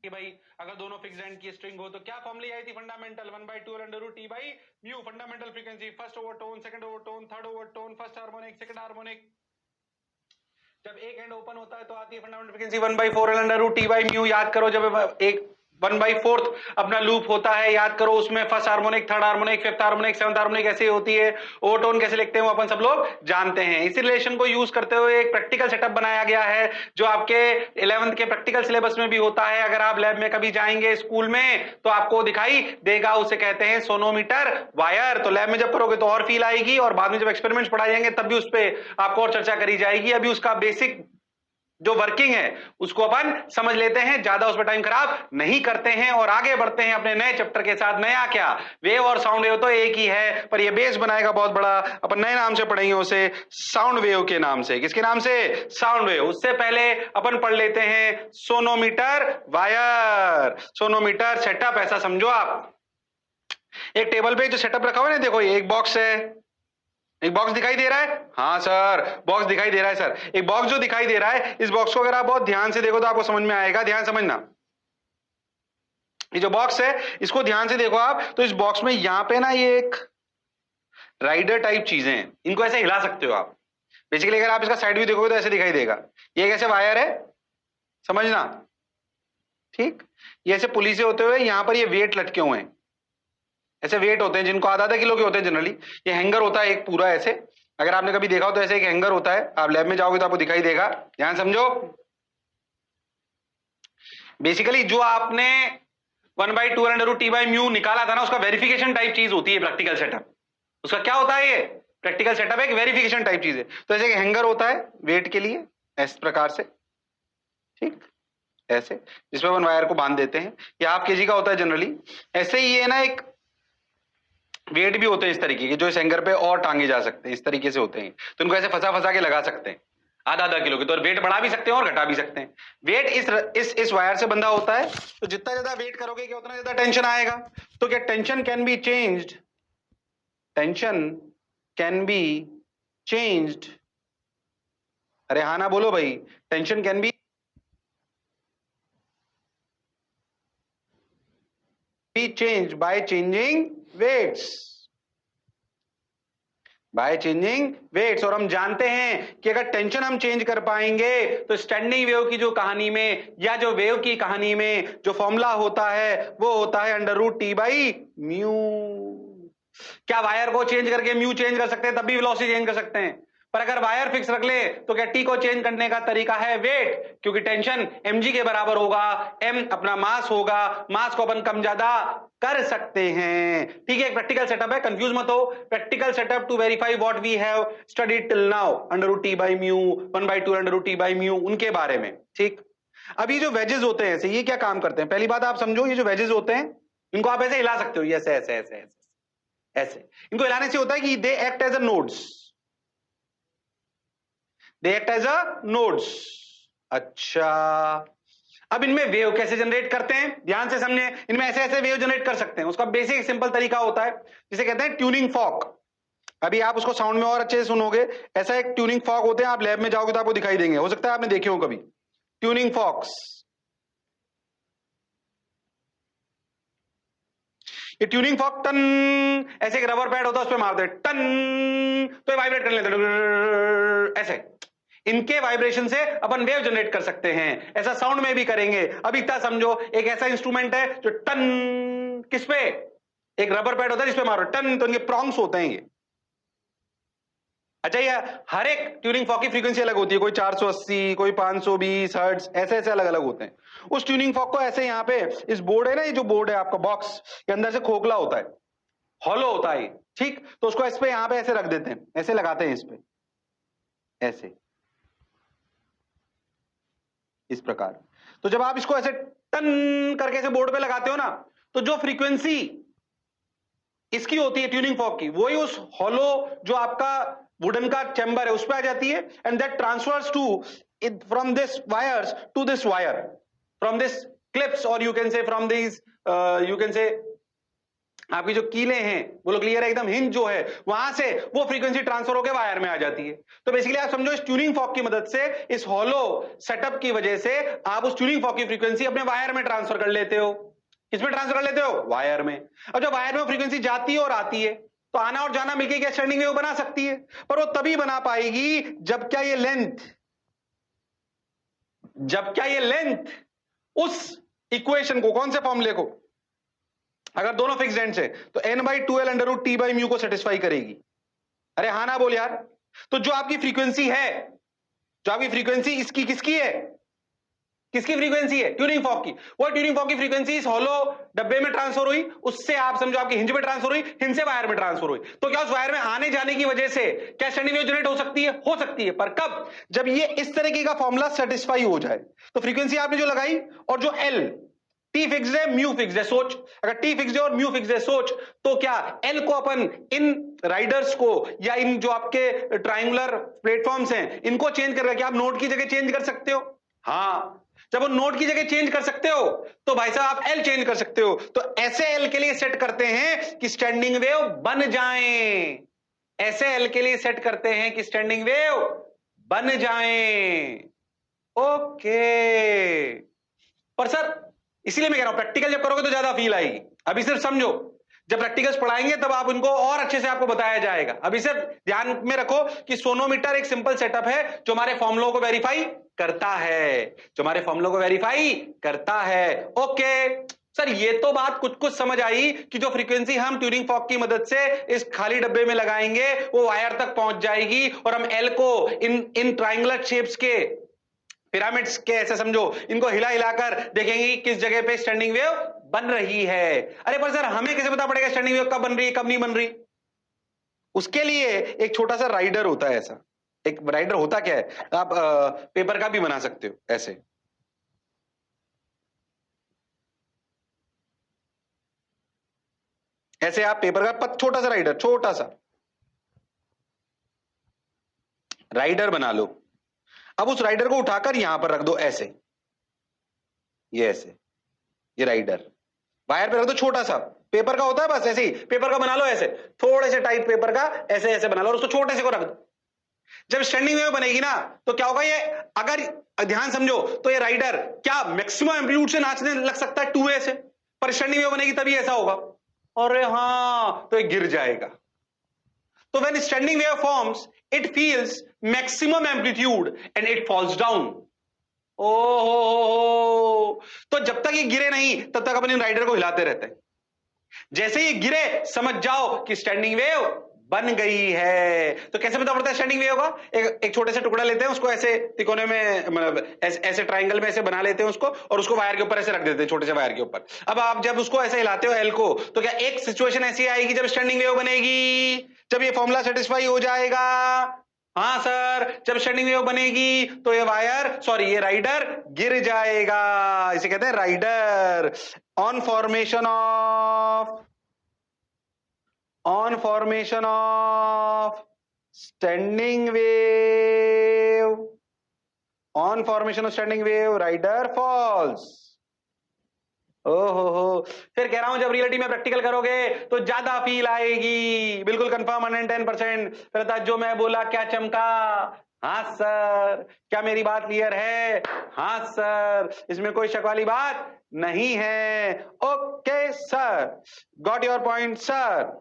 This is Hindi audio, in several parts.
कि भाई अगर दोनों फिक्स एंड की स्ट्रिंग हो तो क्या फॉर्मूला आई थी fundamental 1/2 under root T by mu fundamental frequency first overtone second overtone third overtone first harmonic second harmonic जब एक एंड ओपन होता है तो आती है fundamental frequency 1/4 under root T by mu. याद करो जब एक 1/4 अपना लूप होता है, याद करो उसमें first harmonic third harmonic fifth harmonic seventh harmonic ऐसे होती है। ओवरटोन कैसे लिखते हैं वो अपन सब लोग जानते हैं। इसी रिलेशन को यूज करते हुए एक प्रैक्टिकल सेटअप बनाया गया है जो आपके 11th के प्रैक्टिकल सिलेबस में भी होता है। अगर आप लैब में कभी जाएंगे स्कूल में तो आपको दिखाई देगा, उसे कहते हैं सोनोमीटर वायर। तो लैब में जब करोगे तो और फील आएगी और बाद में जब एक्सपेरिमेंट्स पढ़ाए जाएंगे तब भी उस पर आपको और चर्चा करी जाएगी। अभी उसका बेसिक जो वर्किंग है उसको अपन समझ लेते हैं, ज्यादा उस पर टाइम खराब नहीं करते हैं और आगे बढ़ते हैं अपने नए चैप्टर के साथ। नया क्या, वेव और साउंड वेव तो एक ही है पर ये बेस बनाएगा बहुत बड़ा। अपन नए नाम से पढ़ेंगे उसे, साउंड वेव के नाम से। किसके नाम से? Sound wave. उससे पहले अपन पढ़ लेते हैं सोनोमीटर वायर। सोनोमीटर सेटअप ऐसा समझो आप, एक टेबल पे जो सेटअप रखा हुआ है ना, देखो ये एक बॉक्स है, एक बॉक्स दिखाई दे रहा है। हाँ सर बॉक्स दिखाई दे रहा है सर। एक बॉक्स जो दिखाई दे रहा है, इस बॉक्स को अगर आप बहुत ध्यान से देखो तो आपको समझ में आएगा। ध्यान समझना, ये जो बॉक्स है इसको ध्यान से देखो आप, तो इस बॉक्स में यहां पे ना ये एक राइडर टाइप चीजें हैं, इनको ऐसे हिला सकते हो आप। बेसिकली अगर आप इसका साइड व्यू देखोगे तो ऐसे दिखाई देगा। ये कैसे वायर है समझना, ठीक। ये ऐसे पुली से होते हुए यहां पर ये वेट लटके हुए हैं, ऐसे वेट होते हैं जिनको आधा आधा किलो के होते हैं जनरली। ये हैंगर होता है एक पूरा ऐसे, अगर आपने कभी देखा हो तो ऐसे एक हैंगर होता है, आप लैब में जाओगे तो आपको दिखाई देगा। ध्यान समझो, बेसिकली जो आपने 1/2 under root T by mu निकाला था ना, उसका वेरिफिकेशन टाइप चीज होती है प्रैक्टिकल सेटअप। उसका क्या होता है? ये प्रैक्टिकल सेटअप एक वेरिफिकेशन टाइप चीज है। तो ऐसे एक हैंगर होता है वेट के लिए इस प्रकार से, ठीक ऐसे, जिसमें अपन वायर को बांध देते हैं। ये हाफ केजी का होता है जनरली। ऐसे ही ये ना एक वेट भी होते हैं इस तरीके के जो इस हैंगर पे और टांगे जा सकते हैं, इस तरीके से होते हैं। तो इनको ऐसे फंसा फंसा के लगा सकते हैं आधा आधा किलो के, तो वेट बढ़ा भी सकते हैं और घटा भी सकते हैं। वेट इस वायर से बंधा होता है, तो जितना ज्यादा वेट करोगे क्या उतना ज्यादा टेंशन आएगा। तो क्या tension can be changed, tension can be changed, अरे हाँ ना बोलो भाई, tension can be changed by changing weights, by changing weights. और हम जानते हैं कि अगर टेंशन हम चेंज कर पाएंगे तो स्टैंडिंग वेव की जो कहानी में या जो वेव की कहानी में जो फॉर्मूला होता है वो होता है under root T by mu. क्या वायर को चेंज करके म्यू चेंज कर सकते हैं? तब भी वेलोसिटी चेंज कर सकते हैं। पर अगर वायर फिक्स रख ले तो क्या टी को चेंज करने का तरीका है वेट, क्योंकि टेंशन mg के बराबर होगा, m अपना मास होगा, मास को अपन कम ज्यादा कर सकते हैं। ठीक है, एक प्रैक्टिकल सेटअप है, कंफ्यूज मत हो। Practical setup to verify what we have studied till now, under root T by mu 1/2 under root T by mu, उनके बारे में। ठीक, अब ये जो वेजेस होते हैं ऐसे, ये क्या काम करते हैं? पहली बात आप समझो, ये जो वेजेस होते हैं इनको आप ऐसे हिला सकते हो, ये ऐसे ऐसे ऐसे ऐसे ऐसे। इनको हिलाने से होता है कि they act as a nodes, they act as a nodes. अच्छा, अब इनमें वेव कैसे जनरेट करते हैं ध्यान से समझे। इनमें ऐसे ऐसे वेव जनरेट कर सकते हैं, उसका बेसिक सिंपल तरीका होता है जिसे कहते हैं ट्यूनिंग फॉक। अभी आप उसको साउंड में और अच्छे से सुनोगे। ऐसा एक ट्यूनिंग फॉक होते हैं, आप लैब में जाओगे तो आपको दिखाई देंगे, हो सकता है आपने देखे हो कभी ट्यूनिंग फॉक्स। ये ट्यूनिंग फॉक टन, ऐसे एक रबर पैड होता है उस पर मारते हैं टन, तो ये वाइब्रेट कर लेते हैं ऐसे। इनके वाइब्रेशन से अपन वेव जनरेट कर सकते हैं, ऐसा साउंड में भी करेंगे। अब इतना समझो, एक ऐसा इंस्ट्रूमेंट है जो टन, किस पे? एक रबर पैड होता है जिसपे मारो टन, तो इनके प्रॉन्ग्स होते हैं ये। अच्छा, ये हर एक ट्यूनिंग फॉक की फ्रीक्वेंसी अलग होती है, कोई 480, कोई 520 हर्ट्ज, ऐसे ऐसे अलग अलग होते हैं। उस ट्यूनिंग फॉक को ऐसे यहाँ पे इस बोर्ड है ना, ये जो बोर्ड है आपका बॉक्स के अंदर से खोखला होता है, हॉलो होता है, ठीक। तो उसको इस पे यहाँ पे ऐसे रख देते हैं, ऐसे लगाते हैं इस पे ऐसे, इस प्रकार। तो जब आप इसको ऐसे टन करके ऐसे बोर्ड पे लगाते हो ना, तो जो फ्रीक्वेंसी इसकी होती है ट्यूनिंग फॉक की, वही उस हॉलो जो आपका वुडन का चैम्बर है उस पर आ जाती है। And that transfers to from this wires to this wire, from this clips, और you can say from this you can say आपकी जो कीलें हैं, बोलो क्लियर है एकदम, हिंज जो है वहां से वो फ्रीक्वेंसी ट्रांसफर होकर वायर में आ जाती है। तो बेसिकली आप समझो इस ट्यूनिंग फॉर्क की मदद से, इस हॉलो सेटअप की वजह से आप उस ट्यूनिंग फॉर्क की फ्रीक्वेंसी अपने वायर में ट्रांसफर कर लेते हो। किसमें ट्रांसफर कर लेते हो? वायर में। अब जब वायर में फ्रीक्वेंसी जाती है और आती है तो आना और जाना मिलकर क्या स्टैंडिंग वेव बना सकती है, पर वो तभी बना पाएगी जब क्या ये लेंथ उस इक्वेशन को, कौन से फॉर्मूले को, अगर दोनों फिक्स एंड है तो n/2l under T by mu को सेटिस्फाई करेगी। अरे हाँ ना बोल यार। तो जो आपकी फ्रीक्वेंसी है, जो आपकी फ्रीक्वेंसी इसकी किसकी है, किसकी फ्रीक्वेंसी है? ट्यूनिंग फॉर्क की। वो ट्यूनिंग फॉर्क की फ्रीक्वेंसी इस हॉलो डब्बे में ट्रांसफर हुई, उससे आप समझो आपकी हिंज में ट्रांसफर हुई, हिंज से वायर में ट्रांसफर हुई। तो क्या उस वायर में आने जाने की वजह से क्या स्टैंडिंग वेव जनरेट हो सकती है? हो सकती है, पर कब? जब ये इस तरीके का फॉर्मूला सेटिस्फाई हो जाए। तो फ्रीक्वेंसी आपने जो लगाई और जो एल, टी फिक्स है, म्यू फिक्स है, सोच, अगर टी फिक्स है और म्यू फिक्स है, सोच, तो क्या एल को अपन इन राइडर्स को या इन जो आपके ट्राइंगुलर प्लेटफॉर्म्स हैं इनको चेंज करके आप नोड की जगह चेंज कर सकते हो। हाँ, जब वो नोड की जगह चेंज कर सकते हो तो भाई साहब आप एल चेंज कर सकते हो। तो ऐसे एल के लिए सेट करते हैं कि स्टैंडिंग वेव बन जाए, ऐसे एल के लिए सेट करते हैं कि स्टैंडिंग वेव बन जाए। ओके, पर सर इसीलिए मैं कह रहा हूं प्रैक्टिकल जब करोगे तो ज्यादा फील आएगी। अभी सिर्फ समझो, जब प्रैक्टिकल्स पढ़ाएंगे तब आप उनको और अच्छे से आपको बताया जाएगा। अभी सिर्फ ध्यान में रखो कि सोनोमीटर एक सिंपल सेटअप है जो हमारे फॉर्मुलों को वेरीफाई करता है, जो हमारे फॉर्मुलों को वेरीफाई करता है। ओके सर, ये तो बात कुछ कुछ समझ आई कि जो फ्रीक्वेंसी हम ट्यूनिंग फॉर्क की मदद से इस खाली डब्बे में लगाएंगे वो वायर तक पहुंच जाएगी और हम एल को इन ट्राइंगुलर शेप्स के पिरामिड्स के ऐसे समझो, इनको हिला हिलाकर देखेंगे किस जगह पे स्टैंडिंग वेव बन रही है। अरे पर सर हमें कैसे पता पड़ेगा स्टैंडिंग वेव कब बन रही है कब नहीं बन रही? उसके लिए एक छोटा सा राइडर होता है। ऐसा एक राइडर होता क्या है, आप पेपर का भी बना सकते हो ऐसे। ऐसे आप पेपर का छोटा सा राइडर, छोटा सा राइडर बना लो। अब उस राइडर को उठाकर यहां पर रख दो ऐसे, ये ऐसे, ये राइडर वायर पे रख दो, छोटा सा पेपर का होता है, बस ऐसे ही पेपर का बना लो, ऐसे थोड़े से टाइट पेपर का ऐसे ऐसे बना लो और उसको छोटे से को रख दो। जब स्टैंडिंग वेव बनेगी ना तो क्या होगा, ये अगर ध्यान समझो तो ये राइडर क्या मैक्सिमम एम्पलीट्यूड से नाचने लग सकता है 2a से, पर स्टैंडिंग वेव बनेगी तभी ऐसा होगा। अरे हाँ, तो ये गिर जाएगा। तो when standing wave forms it feels maximum amplitude and it falls down. ओहो, तो जब तक ये गिरे नहीं तब तक अपन इन राइडर को हिलाते रहते हैं। जैसे ही गिरे समझ जाओ कि स्टैंडिंग वेव बन गई है। तो कैसे पता पड़ता है स्टैंडिंग वेव का? एक छोटे से टुकड़ा लेते हैं, उसको ऐसे तिकोने में, मतलब ऐसे ट्रायंगल में ऐसे बना लेते हैं उसको, और उसको वायर के ऊपर ऐसे रख देते हैं, छोटे से वायर के ऊपर। अब आप जब उसको ऐसे हिलाते हो एल को, तो क्या एक सिचुएशन ऐसी आएगी जब स्टैंडिंग वेव बनेगी, जब ये फॉर्मूला सेटिस्फाई हो जाएगा। हाँ सर, जब स्टैंडिंग वेव बनेगी तो ये वायर, सॉरी ये राइडर गिर जाएगा। इसे कहते हैं rider. On formation of standing wave, on formation of standing wave rider falls. ओहो, फिर कह रहा हूं जब रियलिटी में प्रैक्टिकल करोगे तो ज्यादा फील आएगी। बिल्कुल कंफर्म 110%। फिर जो मैं बोला क्या चमका? हाँ सर। क्या मेरी बात क्लियर है? हाँ सर, इसमें कोई शक वाली बात नहीं है। Okay sir, got your point sir.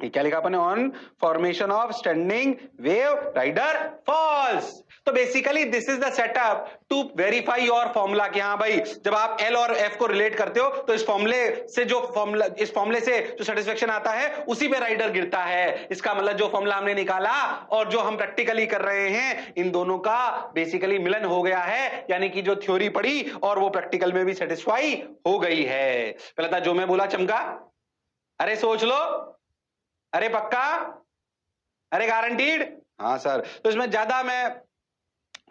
क्या लिखा आपने? On formation of standing wave rider falls. तो basically this is the setup to verify your formula कि हाँ भाई, जब आप एल और एफ को रिलेट करते हो तो इस फॉर्मूले से जो सेटिस्फेक्शन आता है उसी पे राइडर गिरता है। इसका मतलब जो फॉर्मूला हमने निकाला और जो हम प्रैक्टिकली कर रहे हैं, इन दोनों का बेसिकली मिलन हो गया है, यानी कि जो थ्योरी पढ़ी और वो प्रैक्टिकल में भी सेटिस्फाई हो गई है। पहले था जो मैं बोला चमका? अरे सोच लो, अरे पक्का, अरे गारंटीड? हाँ सर। तो इसमें ज्यादा मैं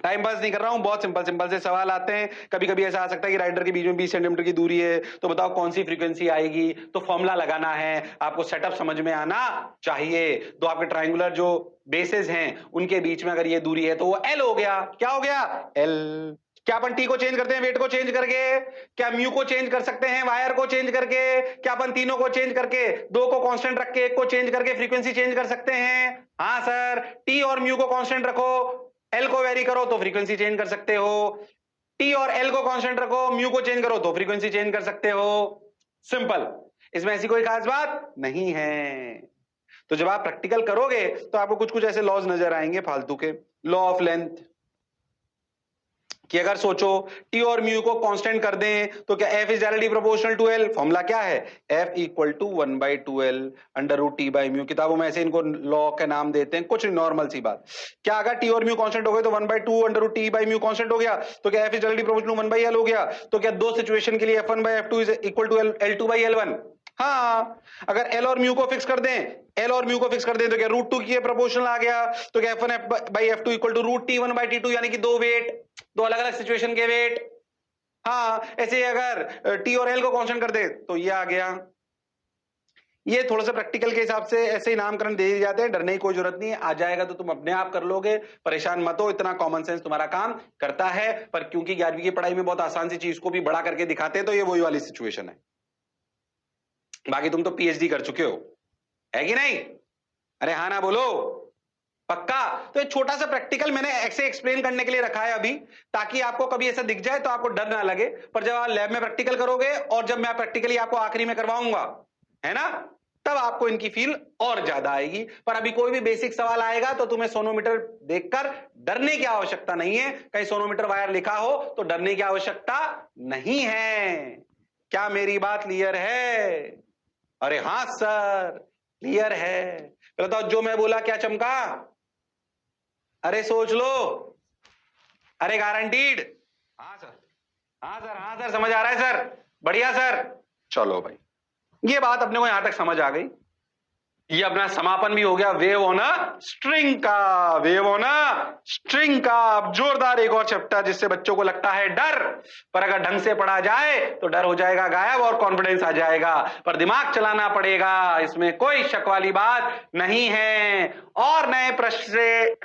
टाइम पास नहीं कर रहा हूं, बहुत सिंपल से सवाल आते हैं। कभी कभी ऐसा आ सकता है कि राइडर के बीच में 20 सेंटीमीटर की दूरी है, तो बताओ कौन सी फ्रीक्वेंसी आएगी। तो फॉर्मूला लगाना है, आपको सेटअप समझ में आना चाहिए। तो आपके ट्राइंगुलर जो बेसेस हैं उनके बीच में अगर ये दूरी है तो वो एल हो गया। क्या हो गया? एल। क्या अपन टी को चेंज करते हैं वेट को चेंज करके? क्या म्यू को चेंज कर सकते हैं वायर को चेंज करके? क्या अपन तीनों को चेंज करके, दो को कांस्टेंट रख के एक को चेंज करके फ्रीक्वेंसी चेंज कर सकते हैं? हाँ सर, टी और म्यू को कांस्टेंट रखो, एल को वेरी करो तो फ्रीक्वेंसी चेंज कर सकते हो। टी और एल को कांस्टेंट रखो, म्यू को चेंज करो तो फ्रीक्वेंसी चेंज कर सकते हो। सिंपल, इसमें ऐसी कोई खास बात नहीं है। तो जब आप प्रैक्टिकल करोगे तो आपको कुछ कुछ ऐसे लॉज नजर आएंगे फालतू के। लॉ ऑफ लेंथ कि अगर सोचो टी और म्यू को कांस्टेंट कर दें तो क्या F is directly proportional to L? Formula क्या है? F equal to 1/2L under root T by mu. किताबों में ऐसे इनको लॉ के नाम देते हैं, कुछ नॉर्मल सी बात। क्या अगर टी और म्यू कांस्टेंट हो गए तो 1/2 under root T by mu constant हो गया तो क्या F is directly proportional 1/L हो गया? तो क्या दो सिचुएशन के लिए F1/F2 is equal to L2/L1? हाँ, अगर एल और म्यू को फिक्स कर दें, एल और म्यू को फिक्स कर दें तो क्या रूट टू की प्रोपोर्शनल आ गया? तो क्या F1/F2 equal to root T1/T2, यानी कि दो वेट, दो अलग अलग सिचुएशन के वेट। हाँ, ऐसे अगर टी और एल को कांस्टेंट कर दे तो ये आ गया। ये थोड़ा सा प्रैक्टिकल के हिसाब से ऐसे ही नामकरण दे दिए जाते हैं, डरने की कोई जरूरत नहीं है। आ जाएगा तो तुम अपने आप कर लोगे, परेशान मत हो, इतना कॉमन सेंस तुम्हारा काम करता है। पर क्योंकि 11वीं की पढ़ाई में बहुत आसान सी चीज को भी बड़ा करके दिखाते हैं तो ये वही वाली सिचुएशन है। बाकी तुम तो पीएचडी कर चुके हो, है कि नहीं? अरे हाँ ना बोलो, पक्का? तो एक छोटा सा प्रैक्टिकल मैंने ऐसे एक्सप्लेन करने के लिए रखा है अभी, ताकि आपको कभी ऐसा दिख जाए तो आपको डर ना लगे। पर जब आप लैब में प्रैक्टिकल करोगे और जब मैं प्रैक्टिकली आपको आखिरी में करवाऊंगा, है ना, तब आपको इनकी फील और ज्यादा आएगी। पर अभी कोई भी बेसिक सवाल आएगा तो तुम्हें सोनोमीटर देखकर डरने की आवश्यकता नहीं है। कहीं सोनोमीटर वायर लिखा हो तो डरने की आवश्यकता नहीं है। क्या मेरी बात क्लियर है? अरे हाँ सर, क्लियर है। बताओ, जो मैं बोला क्या चमका? अरे सोच लो। अरे गारंटीड? हाँ सर, हाँ सर, हाँ सर, समझ आ रहा है सर, बढ़िया सर। चलो भाई, ये बात अपने को यहां तक समझ आ गई। ये अपना समापन भी हो गया वेव ऑन अ स्ट्रिंग का। वेव ऑन अ स्ट्रिंग का अब जोरदार एक और चैप्टर, जिससे बच्चों को लगता है डर, पर अगर ढंग से पढ़ा जाए तो डर हो जाएगा गायब और कॉन्फिडेंस आ जाएगा। पर दिमाग चलाना पड़ेगा, इसमें कोई शक वाली बात नहीं है। और नए प्रश्न से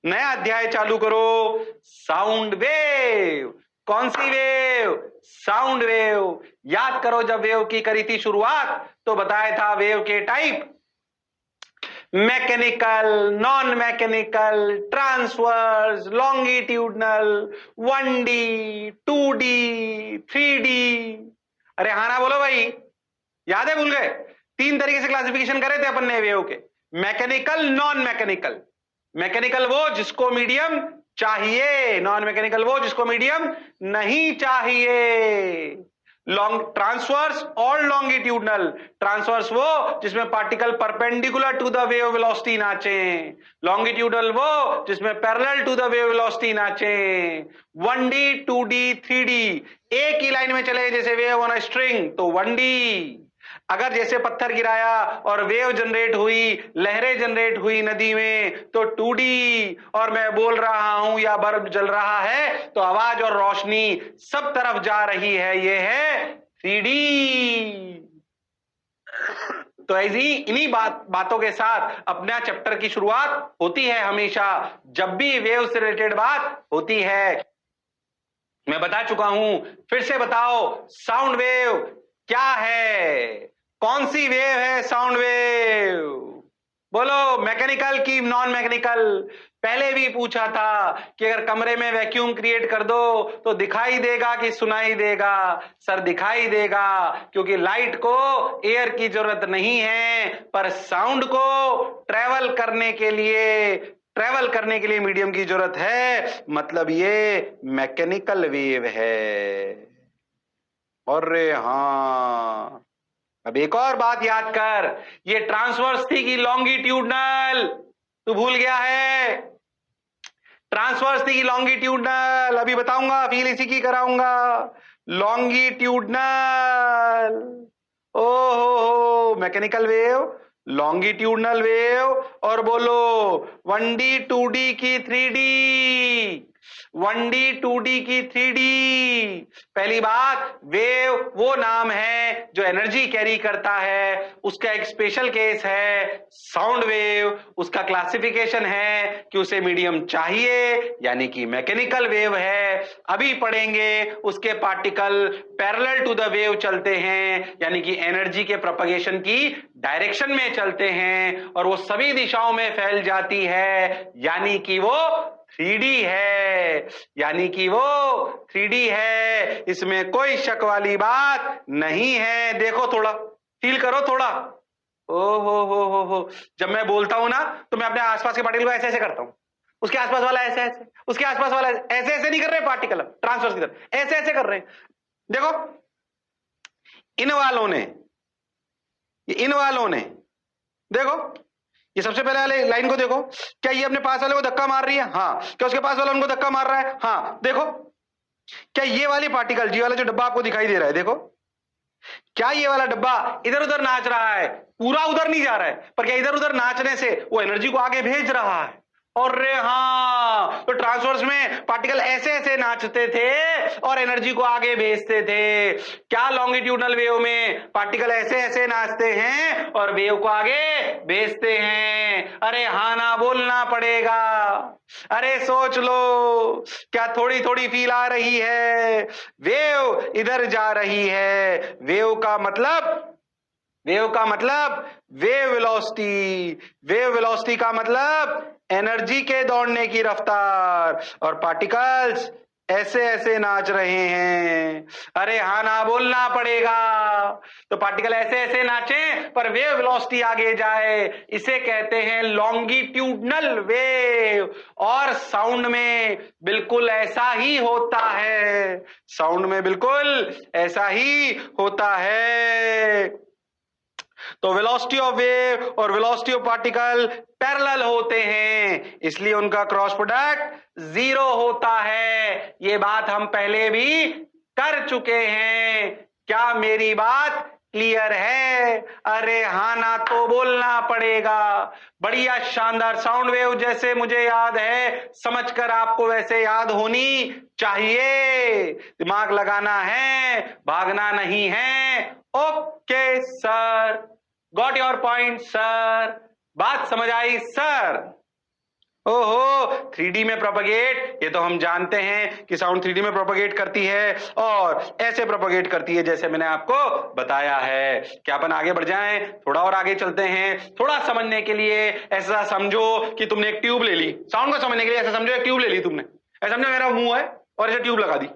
नया अध्याय चालू करो। Sound wave. कौन सी वेव? Sound wave. याद करो, जब वेव की करी थी शुरुआत तो बताया था वेव के type: mechanical, non mechanical, transverse, longitudinal, 1D, 2D, 3D। अरे हाँ ना बोलो भाई, याद है? भूल गए? तीन तरीके से क्लासिफिकेशन करे थे अपन ने वेव के: मैकेनिकल, नॉन मैकेनिकल। मैकेनिकल वो जिसको मीडियम चाहिए, नॉन मैकेनिकल वो जिसको मीडियम नहीं चाहिए। लॉन्ग ट्रांसवर्स और लॉन्गिट्यूडनल। ट्रांसवर्स वो जिसमें particle perpendicular to the wave velocity नाचे, लॉन्गिट्यूडनल वो जिसमें parallel to the wave velocity नाचे। 1D, 2D, 3D एक ही लाइन में चले जैसे वेव ऑन अ स्ट्रिंग तो 1D। अगर जैसे पत्थर गिराया और वेव जनरेट हुई, लहरें जनरेट हुई नदी में तो 2D। और मैं बोल रहा हूं या बल्ब जल रहा है तो आवाज और रोशनी सब तरफ जा रही है, ये है 3D। तो ऐसी इन्हीं बातों के साथ अपना चैप्टर की शुरुआत होती है हमेशा, जब भी वेव से रिलेटेड बात होती है। मैं बता चुका हूं, फिर से बताओ, साउंड वेव क्या है? कौन सी वेव है साउंड वेव? बोलो, मैकेनिकल की नॉन मैकेनिकल? पहले भी पूछा था कि अगर कमरे में वैक्यूम क्रिएट कर दो तो दिखाई देगा कि सुनाई देगा? सर दिखाई देगा, क्योंकि लाइट को एयर की जरूरत नहीं है, पर साउंड को ट्रेवल करने के लिए मीडियम की जरूरत है। मतलब ये मैकेनिकल वेव है। और हाँ, अब एक और बात याद कर, ये ट्रांसवर्स थी कि लॉन्गिट्यूडनल? तू भूल गया है? ट्रांसवर्स थी कि लॉन्गिट्यूडनल? अभी बताऊंगा, फील इसी की कराऊंगा। लॉन्गिट्यूडनल। ओहो, मैकेनिकल वेव, लॉन्गिट्यूडनल वेव, और बोलो 1D, 2D की 3D। 1D 2D की 3D। पहली बात, वेव वो नाम है जो एनर्जी कैरी करता है, उसका एक स्पेशल केस है साउंड वेव। उसका क्लासिफिकेशन है कि उसे मीडियम चाहिए, यानी कि मैकेनिकल वेव है। अभी पढ़ेंगे उसके particle parallel to the wave चलते हैं, यानी कि एनर्जी के प्रोपगेशन की डायरेक्शन में चलते हैं और वो सभी दिशाओं में फैल जाती है, यानी कि वो 3D है, यानी कि वो 3D है। इसमें कोई शक वाली बात नहीं है। देखो, थोड़ा फील करो थोड़ा। ओ हो, जब मैं बोलता हूं ना तो मैं अपने आसपास के पार्टिकल को ऐसे ऐसे करता हूं, उसके आसपास वाला ऐसे ऐसे, उसके आसपास वाला ऐसे ऐसे नहीं कर रहे पार्टिकल ट्रांसवर्स की तरफ, ऐसे ऐसे कर रहे हैं। देखो, इन वालों ने देखो, ये सबसे पहले वाले लाइन को देखो, क्या ये अपने पास वाले को धक्का मार रही है? हाँ। क्या उसके पास वाला उनको धक्का मार रहा है? हाँ। देखो, क्या ये वाली पार्टिकल, जी वाला जो डब्बा आपको दिखाई दे रहा है, देखो, क्या ये वाला डब्बा इधर उधर नाच रहा है? पूरा उधर नहीं जा रहा है, पर क्या इधर उधर नाचने से वो एनर्जी को आगे भेज रहा है? और रे हाँ, तो ट्रांसवर्स में पार्टिकल ऐसे ऐसे नाचते थे और एनर्जी को आगे भेजते थे। क्या लॉन्गिट्यूडनल वेव में पार्टिकल ऐसे ऐसे नाचते हैं और वेव को आगे भेजते हैं? अरे हाँ ना बोलना पड़ेगा। अरे सोच लो, क्या थोड़ी थोड़ी फील आ रही है? वेव इधर जा रही है। वेव का मतलब वेव वेलोसिटी। वेव वेलोसिटी का मतलब एनर्जी के दौड़ने की रफ्तार, और पार्टिकल्स ऐसे ऐसे नाच रहे हैं। अरे हाँ ना बोलना पड़ेगा। तो पार्टिकल ऐसे ऐसे नाचे पर वेव वेलोसिटी आगे जाए, इसे कहते हैं लॉन्गिट्यूडनल वेव। और साउंड में बिल्कुल ऐसा ही होता है। साउंड में बिल्कुल ऐसा ही होता है। तो वेलोसिटी ऑफ वेव और वेलोसिटी ऑफ पार्टिकल पैरेलल होते हैं, इसलिए उनका क्रॉस प्रोडक्ट 0 होता है। ये बात हम पहले भी कर चुके हैं। क्या मेरी बात क्लियर है? अरे हाँ ना तो बोलना पड़ेगा। बढ़िया शानदार साउंड वेव जैसे मुझे याद है, समझकर आपको वैसे याद होनी चाहिए। दिमाग लगाना है, भागना नहीं है। Okay sir, got your point sir, बात समझ आई सर? ओहो, 3D में प्रोपगेट, ये तो हम जानते हैं कि साउंड 3D में प्रोपगेट करती है और ऐसे प्रोपगेट करती है जैसे मैंने आपको बताया है। क्या अपन आगे बढ़ जाएं? थोड़ा और आगे चलते हैं। थोड़ा समझने के लिए ऐसा समझो कि तुमने एक ट्यूब ले ली। साउंड को समझने के लिए ऐसा समझो एक ट्यूब ले ली तुमने। ऐसा समझो मेरा मुंह है और ऐसे ट्यूब लगा दी,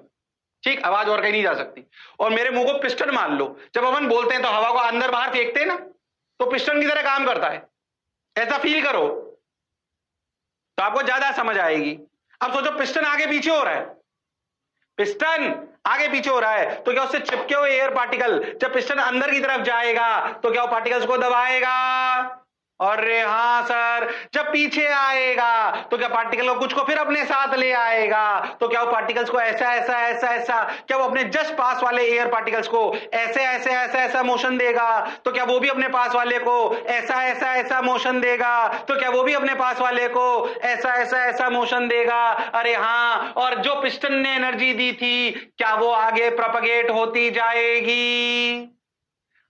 ठीक, आवाज और कहीं नहीं जा सकती। और मेरे मुंह को पिस्टन मान लो। जब अपन बोलते हैं तो हवा को अंदर बाहर फेंकते हैं ना, तो पिस्टन की तरह काम करता है। ऐसा फील करो तो आपको ज्यादा समझ आएगी। अब सोचो पिस्टन आगे पीछे हो रहा है, पिस्टन आगे पीछे हो रहा है, तो क्या उससे चिपके हुए एयर पार्टिकल जब पिस्टन अंदर की तरफ जाएगा तो क्या वो पार्टिकल्स को दबाएगा? अरे हाँ सर। जब पीछे आएगा तो क्या पार्टिकल को कुछ को फिर अपने साथ ले आएगा? तो क्या वो पार्टिकल्स को ऐसा ऐसा ऐसा ऐसा, क्या वो अपने जस्ट पास वाले एयर पार्टिकल्स को ऐसे ऐसे ऐसा ऐसा मोशन देगा? तो क्या वो भी अपने पास वाले को ऐसा ऐसा ऐसा मोशन देगा? तो क्या वो भी अपने पास वाले को ऐसा ऐसा ऐसा मोशन देगा? अरे हाँ। और जो पिस्टन ने एनर्जी दी थी, क्या वो आगे प्रोपगेट होती जाएगी?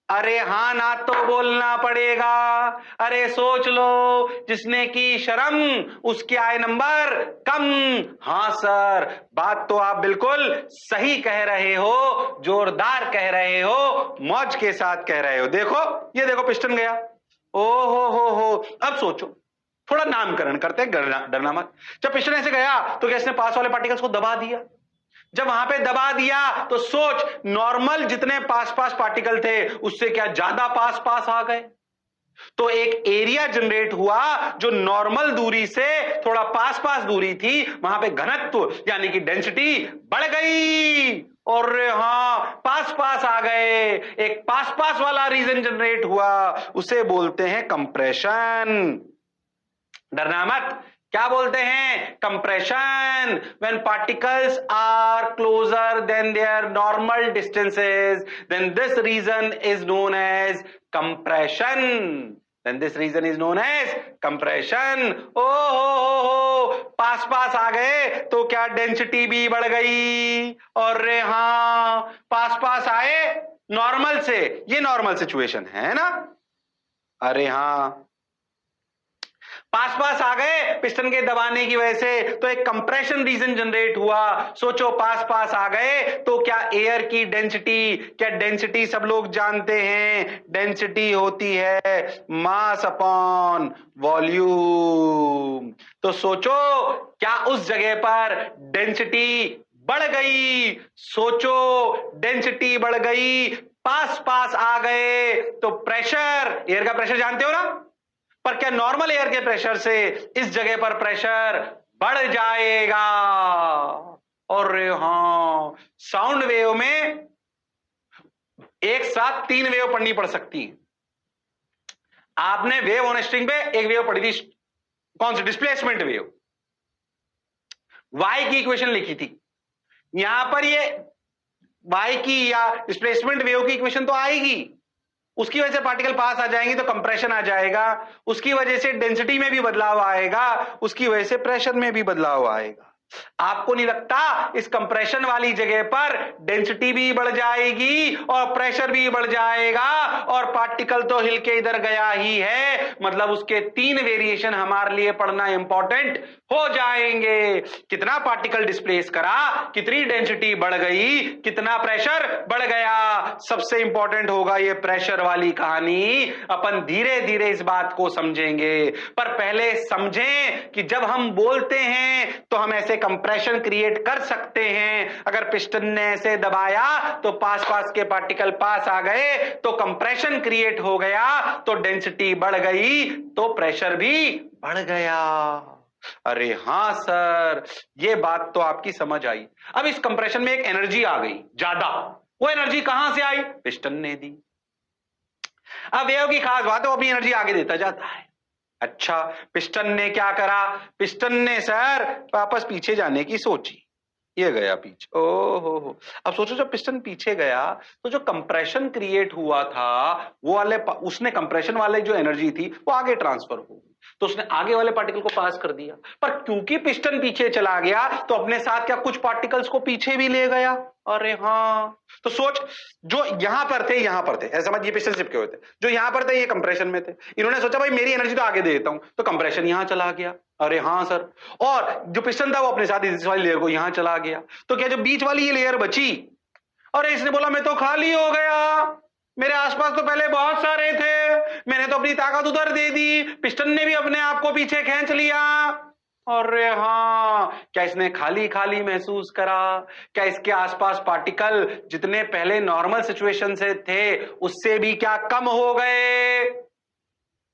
अरे हाँ ना तो बोलना पड़ेगा। अरे सोच लो, जिसने की शर्म उसके आए नंबर कम। हाँ सर, बात तो आप बिल्कुल सही कह रहे हो, जोरदार कह रहे हो, मौज के साथ कह रहे हो। देखो, ये देखो पिस्टन गया। ओ हो। अब सोचो, थोड़ा नामकरण करते हैं, डरना मत। जब पिस्टन ऐसे गया तो क्या इसने पास वाले पार्टिकल्स को दबा दिया? जब वहां पे दबा दिया तो सोच, नॉर्मल जितने पास पास पार्टिकल थे उससे क्या ज्यादा पास पास आ गए? तो एक एरिया जनरेट हुआ जो नॉर्मल दूरी से थोड़ा पास पास दूरी थी, वहां पे घनत्व यानी कि डेंसिटी बढ़ गई। और हाँ, पास पास आ गए, एक पास पास वाला रीजन जनरेट हुआ, उसे बोलते हैं कंप्रेशन। डरना मत। क्या बोलते हैं? Compression. When particles are closer than their normal distances, then this region is known as compression. Then this region is known as compression. Oh ho. पास पास आ गए तो क्या डेंसिटी भी बढ़ गई? और हाँ, पास पास आए नॉर्मल से, ये नॉर्मल सिचुएशन है ना? अरे हाँ, पास पास आ गए पिस्टन के दबाने की वजह से तो एक कंप्रेशन रीजन जनरेट हुआ। सोचो, पास पास आ गए तो क्या एयर की डेंसिटी, क्या डेंसिटी सब लोग जानते हैं, डेंसिटी होती है मास अपॉन वॉल्यूम। तो सोचो, क्या उस जगह पर डेंसिटी बढ़ गई? सोचो, डेंसिटी बढ़ गई, पास पास आ गए तो प्रेशर, एयर का प्रेशर जानते हो ना, पर क्या नॉर्मल एयर के प्रेशर से इस जगह पर प्रेशर बढ़ जाएगा? और हां, साउंड वेव में एक साथ 3 वेव पढ़नी पड़ सकती है। आपने वेव ऑन स्ट्रिंग पे एक वेव पढ़ी थी, कौन सी? डिस्प्लेसमेंट वेव, वाई की इक्वेशन लिखी थी। यहां पर ये वाई की या डिस्प्लेसमेंट वेव की इक्वेशन तो आएगी, उसकी वजह से पार्टिकल पास आ जाएंगे तो कंप्रेशन आ जाएगा, उसकी वजह से डेंसिटी में भी बदलाव आएगा, उसकी वजह से प्रेशर में भी बदलाव आएगा। आपको नहीं लगता इस कंप्रेशन वाली जगह पर डेंसिटी भी बढ़ जाएगी और प्रेशर भी बढ़ जाएगा, और पार्टिकल तो हिल के इधर गया ही है, मतलब उसके 3 वेरिएशन हमारे लिए पढ़ना इंपॉर्टेंट हो जाएंगे। कितना पार्टिकल डिस्प्लेस करा, कितनी डेंसिटी बढ़ गई, कितना प्रेशर बढ़ गया, सबसे इंपॉर्टेंट होगा ये प्रेशर वाली कहानी। अपन धीरे धीरे इस बात को समझेंगे, पर पहले समझें कि जब हम बोलते हैं तो हम ऐसे कंप्रेशन क्रिएट कर सकते हैं। अगर पिस्टन ने ऐसे दबाया तो पास पास के पार्टिकल पास आ गए तो कंप्रेशन क्रिएट हो गया, तो डेंसिटी बढ़ गई तो प्रेशर भी बढ़ गया। अरे हां सर, ये बात तो आपकी समझ आई। अब इस कंप्रेशन में एक एनर्जी आ गई ज्यादा, वो एनर्जी कहां से आई? पिस्टन ने दी। अब वेव की खास बात है, वो अपनी एनर्जी आगे देता जाता है। अच्छा, पिस्टन ने क्या करा? पिस्टन ने सर वापस पीछे जाने की सोची, ये गया पीछे। ओहो, अब सोचो जब पिस्टन पीछे गया तो जो कंप्रेशन क्रिएट हुआ था वो वाले, उसने कंप्रेशन वाले जो एनर्जी थी वो आगे ट्रांसफर हो गई, तो उसने आगे वाले पार्टिकल को पास कर दिया। पर क्योंकि पिस्टन पीछे चला गया तो अपने साथ क्या कुछ पार्टिकल्स को पीछे भी ले गया? अरे हाँ, तो सोच, जो यहां पर थे यहां पर थे, ऐसा समझ, ये पिस्टन चिपके हुए थे, जो यहां पर थे ये कंप्रेशन में थे, इन्होंने सोचा भाई मेरी एनर्जी तो आगे दे देता हूं, तो कंप्रेशन यहां चला गया। अरे हाँ सर, और जो पिस्टन था वो अपने साथ इस वाली लेयर को यहां चला गया, तो क्या जो बीच वाली ये लेयर बची, और इसने बोला मैं तो खाली हो गया, मेरे आसपास तो पहले बहुत सारे थे, मैंने तो अपनी ताकत उधर दे दी, पिस्टन ने भी अपने आप को पीछे खींच लिया। अरे हाँ, क्या इसने खाली खाली महसूस करा? क्या इसके आसपास पार्टिकल जितने पहले नॉर्मल सिचुएशन से थे उससे भी क्या कम हो गए?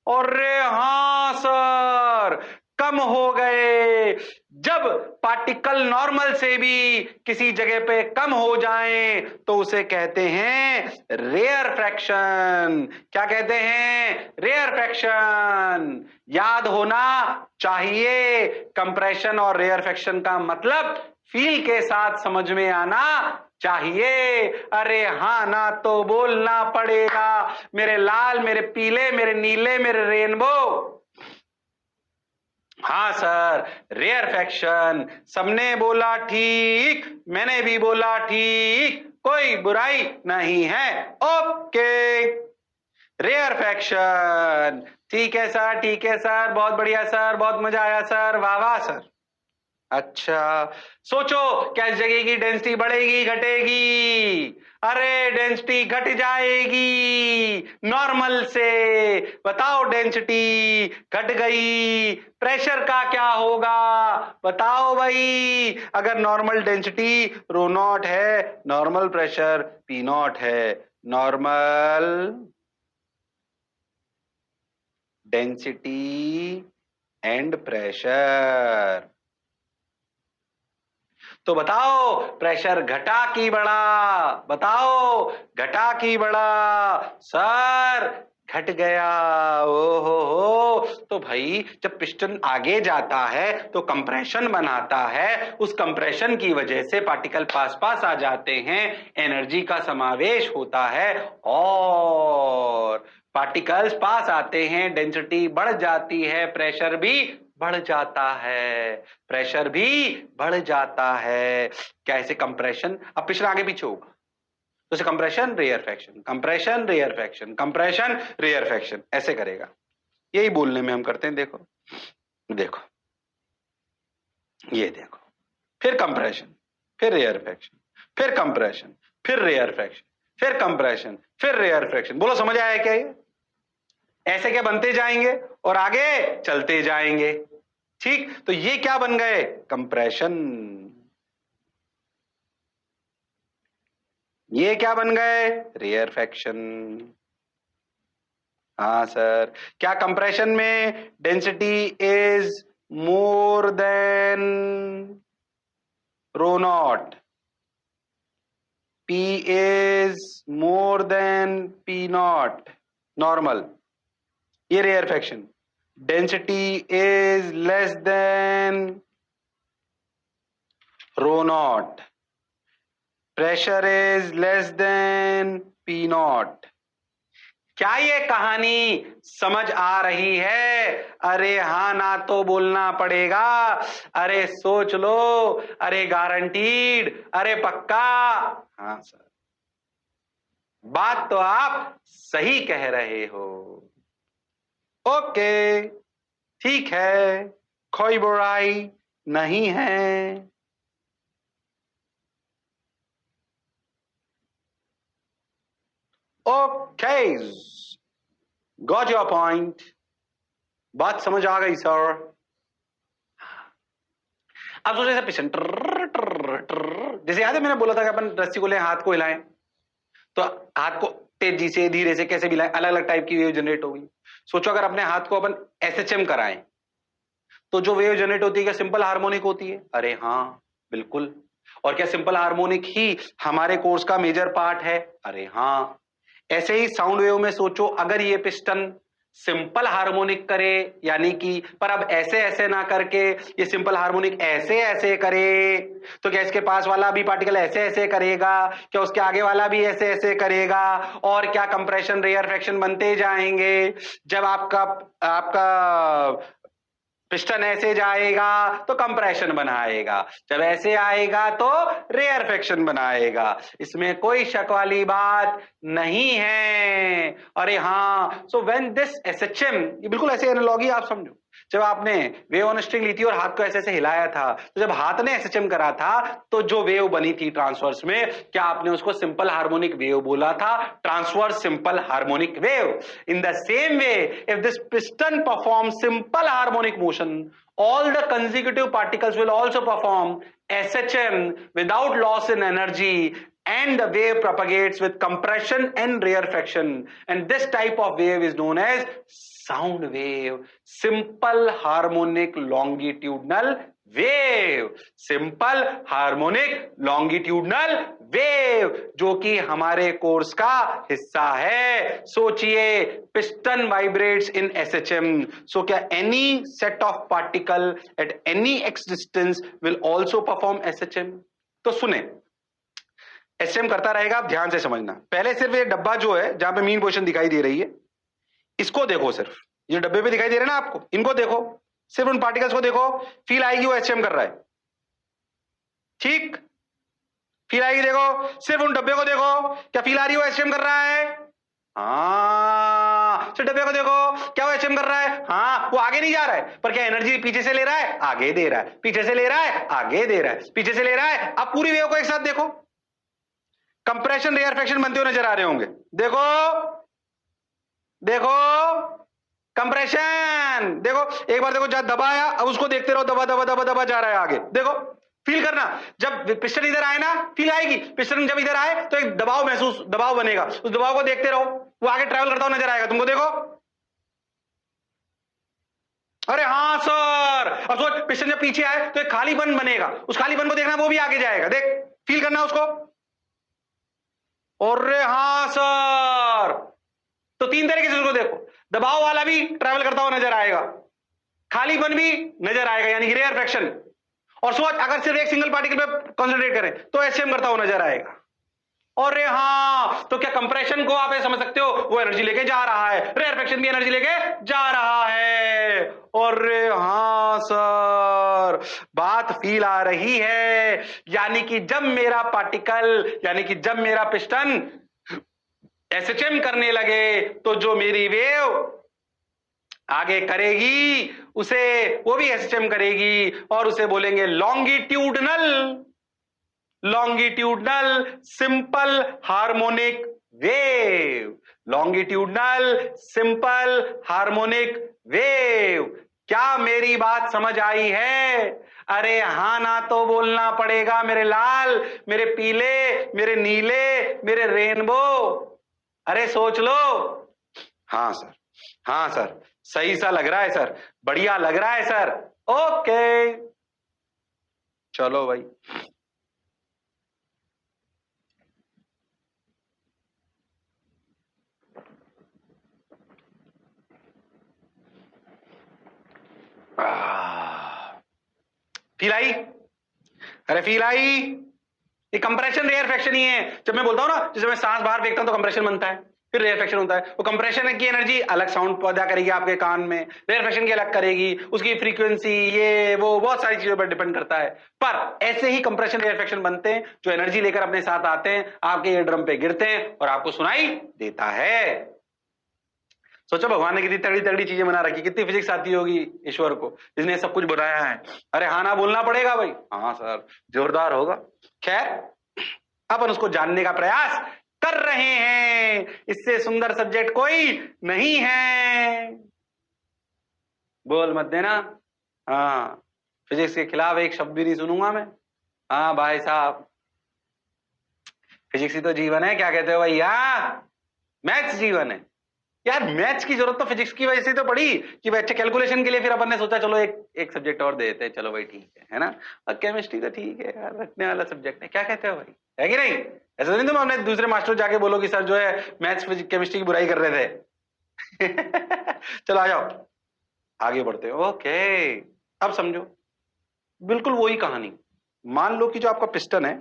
अरे हाँ सर, कम हो गए। जब पार्टिकल नॉर्मल से भी किसी जगह पे कम हो जाएं तो उसे कहते हैं रेयर फ्रैक्शन। क्या कहते हैं? Rarefaction. याद होना चाहिए, कंप्रेशन और रेयर फ्रैक्शन का मतलब फील के साथ समझ में आना चाहिए। अरे हाँ ना तो बोलना पड़ेगा, मेरे लाल, मेरे पीले, मेरे नीले, मेरे रेनबो। हाँ सर, रेयर फ्रैक्शन, सबने बोला ठीक, मैंने भी बोला ठीक, कोई बुराई नहीं है। ओके, रेयर फ्रैक्शन, ठीक है सर, ठीक है सर, बहुत बढ़िया सर, बहुत मजा आया सर, वाह वाह सर। अच्छा, सोचो क्या इस जगह की डेंसिटी बढ़ेगी घटेगी? अरे डेंसिटी घट जाएगी नॉर्मल से। बताओ, डेंसिटी घट गई, प्रेशर का क्या होगा? बताओ भाई, अगर नॉर्मल डेंसिटी रो नॉट है, नॉर्मल प्रेशर पी नॉट है, नॉर्मल डेंसिटी एंड प्रेशर। तो बताओ प्रेशर घटा कि बढ़ा? बताओ, घटा कि बढ़ा? सर घट गया। ओहो हो, तो भाई जब पिस्टन आगे जाता है तो कंप्रेशन बनाता है, उस कंप्रेशन की वजह से पार्टिकल पास पास आ जाते हैं, एनर्जी का समावेश होता है और पार्टिकल्स पास आते हैं, डेंसिटी बढ़ जाती है, प्रेशर भी बढ़ जाता है, प्रेशर भी बढ़ जाता है। क्या ऐसे कंप्रेशन, अब पिछला आगे पीछे होगा तो compression rarefaction, compression rarefaction, compression rarefaction, ऐसे करेगा। यही बोलने में हम करते हैं। देखो देखो ये देखो, फिर कंप्रेशन, फिर रेयर फ्रैक्शन, फिर कंप्रेशन, फिर रेयर फ्रैक्शन, फिर कंप्रेशन, फिर रेयर फ्रैक्शन। बोलो समझ आया क्या ये? ऐसे क्या बनते जाएंगे और आगे चलते जाएंगे। ठीक, तो ये क्या बन गए? कंप्रेशन। ये क्या बन गए? Rarefaction. हाँ सर, क्या कंप्रेशन में density is more than rho naught, P is more than P naught normal, ये rarefaction. Density is less than rho naught, pressure is less than P naught. क्या ये कहानी समझ आ रही है? अरे हाँ ना तो बोलना पड़ेगा, अरे सोच लो, अरे गारंटीड, अरे पक्का। हाँ सर, बात तो आप सही कह रहे हो। ओके ठीक है, कोई बुराई नहीं है। ओके, गॉट योर पॉइंट, बात समझ आ गई सर। अब सोचे पिस्टन जैसे याद है मैंने बोला था कि अपन रस्सी को ले हाथ को हिलाएं, तो हाथ को तेजी से धीरे से कैसे भी हिलाएं, अलग अलग टाइप की वेव जनरेट होगी। सोचो अगर अपने हाथ को अपन एसएचएम कराएं तो जो वेव जनरेट होती है क्या सिंपल हार्मोनिक होती है? अरे हाँ बिल्कुल। और क्या सिंपल हार्मोनिक ही हमारे कोर्स का मेजर पार्ट है? अरे हाँ। ऐसे ही साउंड वेव में सोचो, अगर ये पिस्टन सिंपल हार्मोनिक करे, यानी कि पर अब ऐसे ऐसे ना करके ये सिंपल हार्मोनिक ऐसे ऐसे करे, तो क्या इसके पास वाला भी पार्टिकल ऐसे ऐसे करेगा? क्या उसके आगे वाला भी ऐसे ऐसे करेगा? और क्या कंप्रेशन रेयर फ्रैक्शन बनते जाएंगे। जब आपका आपका पिस्टन ऐसे जाएगा तो कंप्रेशन बनाएगा, जब ऐसे आएगा तो रेयर फ्रैक्शन बनाएगा, इसमें कोई शक वाली बात नहीं है। अरे हाँ, सो व्हेन दिस एसएचएम, ये बिल्कुल ऐसे एनालॉजी आप समझो, जब आपने वेव ऑन स्ट्रिंग ली थी और हाथ को ऐसे ऐसे हिलाया था, तो जब हाथ ने एसएचएम करा था तो जो वेव बनी थी ट्रांसवर्स में, क्या आपने उसको सिंपल हार्मोनिक वेव बोला था? Transverse simple harmonic wave. In the same way, if this piston perform simple harmonic motion, all the consecutive particles will also perform SHM without loss in energy, and the wave propagates with compression and rarefaction, and this type of wave is known as sound wave, simple harmonic longitudinal wave, simple harmonic longitudinal wave, जो कि हमारे कोर्स का हिस्सा है। सोचिए, पिस्टन वाइब्रेट्स इन एसएचएम, सो क्या any set of particle at any x distance will also perform SHM? तो सुने, एसएचएम करता रहेगा, आप ध्यान से समझना। पहले सिर्फ ये डब्बा जो है जहां पे मीन पोजीशन दिखाई दे रही है, इसको देखो। सिर्फ ये डब्बे पे दिखाई दे रहे हैं ना आपको, इनको देखो, सिर्फ उन पार्टिकल्स को देखो, फील आएगी वो एसएचएम कर रहा है। ठीक, फील आएगी, देखो सिर्फ उन डब्बे को देखो, क्या फील आ रही है वो एसएचएम कर रहा है? हाँ, सिर्फ डब्बे को देखो, क्या वो एसएचएम कर रहा है? हाँ, वो आगे नहीं जा रहा है, पर क्या एनर्जी पीछे से ले रहा है? आगे दे रहा है। पीछे से ले रहा है, आगे दे रहा है। पीछे से ले रहा है। अब पूरी वेव को एक साथ देखो, कंप्रेशन रेयर फ्रैक्शन बनते हुए नजर आ रहे होंगे। देखो देखो, कंप्रेशन, देखो एक बार देखो, जहां दबाया, अब उसको देखते रहो, दबा दबा दबा दबा जा रहा है आगे। देखो, फील करना, जब पिस्टन इधर आए ना, फील आएगी। पिस्टन जब इधर आए तो एक दबाव महसूस, दबाव बनेगा, उस दबाव को देखते रहो, वो आगे ट्रैवल करता हुआ नजर आएगा तुमको। देखो, अरे हाँ सर। अब सोच, पिस्टन जब पीछे आए तो एक खालीपन बनेगा, उस खालीपन को देखना, वो भी आगे जाएगा। देख, फील करना उसको। अरे हाँ सर। तो तीन तरीके से उसको देखो, दबाव वाला भी ट्रैवल करता हुआ नजर आएगा, खालीपन भी नजर आएगा, यानी कि रेयर फ्रैक्शन। और सोच, अगर सिर्फ एक सिंगल पार्टिकल पे कंसंट्रेट करें तो एसएम करता हुआ नजर आएगा। और हाँ, तो क्या कंप्रेशन को आप ये समझ सकते हो, वो एनर्जी लेके जा रहा है, रेयरफेक्शन भी एनर्जी लेके जा रहा है। और हाँ सर, बात फील आ रही है। यानी कि जब मेरा पार्टिकल, यानी कि जब मेरा पिस्टन एसएचएम करने लगे, तो जो मेरी वेव आगे करेगी उसे, वो भी एसएचएम करेगी और उसे बोलेंगे longitudinal simple harmonic wave. Longitudinal simple harmonic wave. क्या मेरी बात समझ आई है? अरे हां ना तो बोलना पड़ेगा मेरे लाल, मेरे पीले, मेरे नीले, मेरे रेनबो। अरे सोच लो। हाँ सर, हाँ सर, सही सा लग रहा है सर, बढ़िया लग रहा है सर। ओके चलो भाई। Feel I? अरे फील आई? ये कंप्रेशन रेयरफेक्शन ही है। जब मैं बोलता हूं ना, जैसे मैं सांस बाहर फेंकता हूं तो कंप्रेशन बनता है, फिर रेयरफेक्शन होता है। वो कंप्रेशन की एनर्जी अलग साउंड पैदा करेगी आपके कान में, रेयरफेक्शन की अलग करेगी, उसकी फ्रीक्वेंसी, ये वो बहुत सारी चीजों पर डिपेंड करता है। पर ऐसे ही कंप्रेशन रेयरफेक्शन बनते हैं जो एनर्जी लेकर अपने साथ आते हैं, आपके ईयर ड्रम पे गिरते हैं और आपको सुनाई देता है। सोचो भगवान ने कितनी तगड़ी तगड़ी चीजें बना रखी, कितनी फिजिक्स आती होगी ईश्वर को, जिसने सब कुछ बनाया है। अरे हाँ ना बोलना पड़ेगा भाई। हाँ सर, जोरदार होगा। खैर, अपन उसको जानने का प्रयास कर रहे हैं। इससे सुंदर सब्जेक्ट कोई नहीं है। बोल मत देना। हाँ, फिजिक्स के खिलाफ एक शब्द भी नहीं सुनूंगा मैं। हाँ भाई साहब, फिजिक्स ही तो जीवन है। क्या कहते हो भैया? मैथ्स जीवन है यार। मैथ्स की जरूरत तो फिजिक्स की वजह से तो पड़ी कि भाई अच्छा कैलकुलेशन के लिए फिर अपन ने सोचा चलो एक सब्जेक्ट और दे देते हैं। चलो भाई ठीक है ना। और केमिस्ट्री तो ठीक है यार, रखने वाला सब्जेक्ट है। क्या कहते हो भाई, है कि नहीं? ऐसा तो नहीं तुम अपने दूसरे मास्टर जाके बोलो कि सर जो है मैथ्स फिजिक्स केमिस्ट्री की बुराई कर रहे थे। चलो आ जाओ, आगे बढ़ते हो। ओके, अब समझो। बिल्कुल वही कहानी। मान लो कि जो आपका पिस्टन है,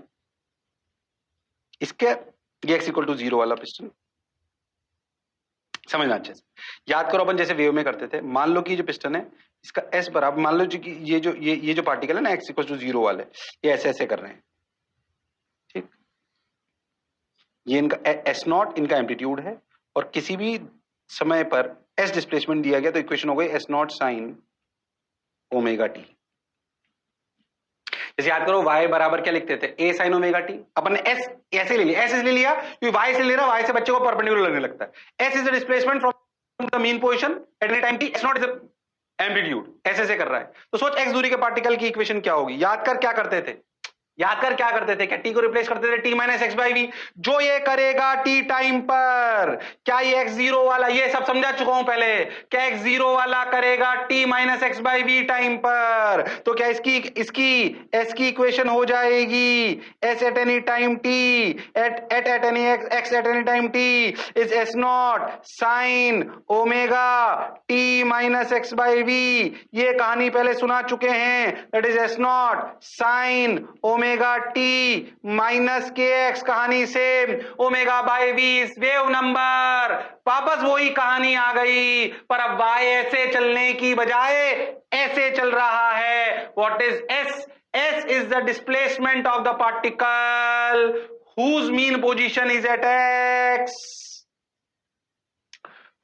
इसके ये x = 0 वाला पिस्टन, समझना अच्छे से, याद करो अपन जैसे वेव में करते थे। मान लो कि जो पिस्टन है इसका s बराबर, मान लो कि ये जो पार्टिकल है ना x = 0 वाले, ये ऐसे ऐसे कर रहे हैं, ठीक। ये इनका S0 इनका एम्पलीट्यूड है, और किसी भी समय पर s डिस्प्लेसमेंट दिया गया तो इक्वेशन हो गई S0 sin ω t। जैसे याद करो y बराबर क्या लिखते थे, a sin ω t। अपन ने s ऐसे ले लिया, s इसलिए लिया क्योंकि y से ले रहा, y से बच्चे को परपेंडिकुलर लगने लगता है। s is the displacement from the mean position at any time t, s0 is the amplitude. ऐसे ऐसे कर रहा है, तो सोच x दूरी के पार्टिकल की इक्वेशन क्या होगी। याद कर क्या करते थे, याद कर क्या करते थे, क्या t को रिप्लेस करते थे t - x/v। जो ये करेगा t टाइम पर, क्या ये x0 वाला, ये सब समझा चुका हूं पहले, क्या x0 वाला करेगा t - x/v टाइम पर, तो क्या इसकी s की इक्वेशन हो जाएगी s at any time t at any x at any time t is S0 sin ω t - x/v। ये कहानी पहले सुना चुके हैं, that is S0 sin ω t minus kx। कहानी same, ω/v is wave number. वापस वही कहानी आ गई, पर अब y ऐसे चलने की बजाय ऐसे चल रहा है। What is s? s is the displacement of the particle whose mean position is at x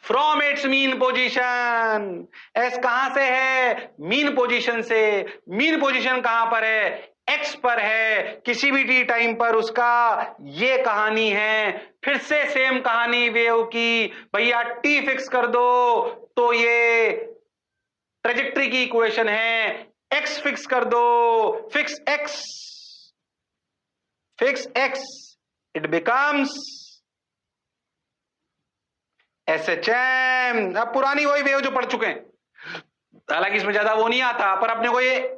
from its mean position. S कहां से है? मीन पोजीशन से। मीन पोजीशन कहां पर है? एक्स पर है। किसी भी टी टाइम पर उसका ये कहानी है। फिर से सेम कहानी वेव की, भैया टी फिक्स कर दो तो ये ट्रेजेक्ट्री की इक्वेशन है, एक्स फिक्स कर दो, fix x, it becomes SHM। अब पुरानी वही वेव जो पढ़ चुके हैं, हालांकि इसमें ज्यादा वो नहीं आता, पर अपने को ये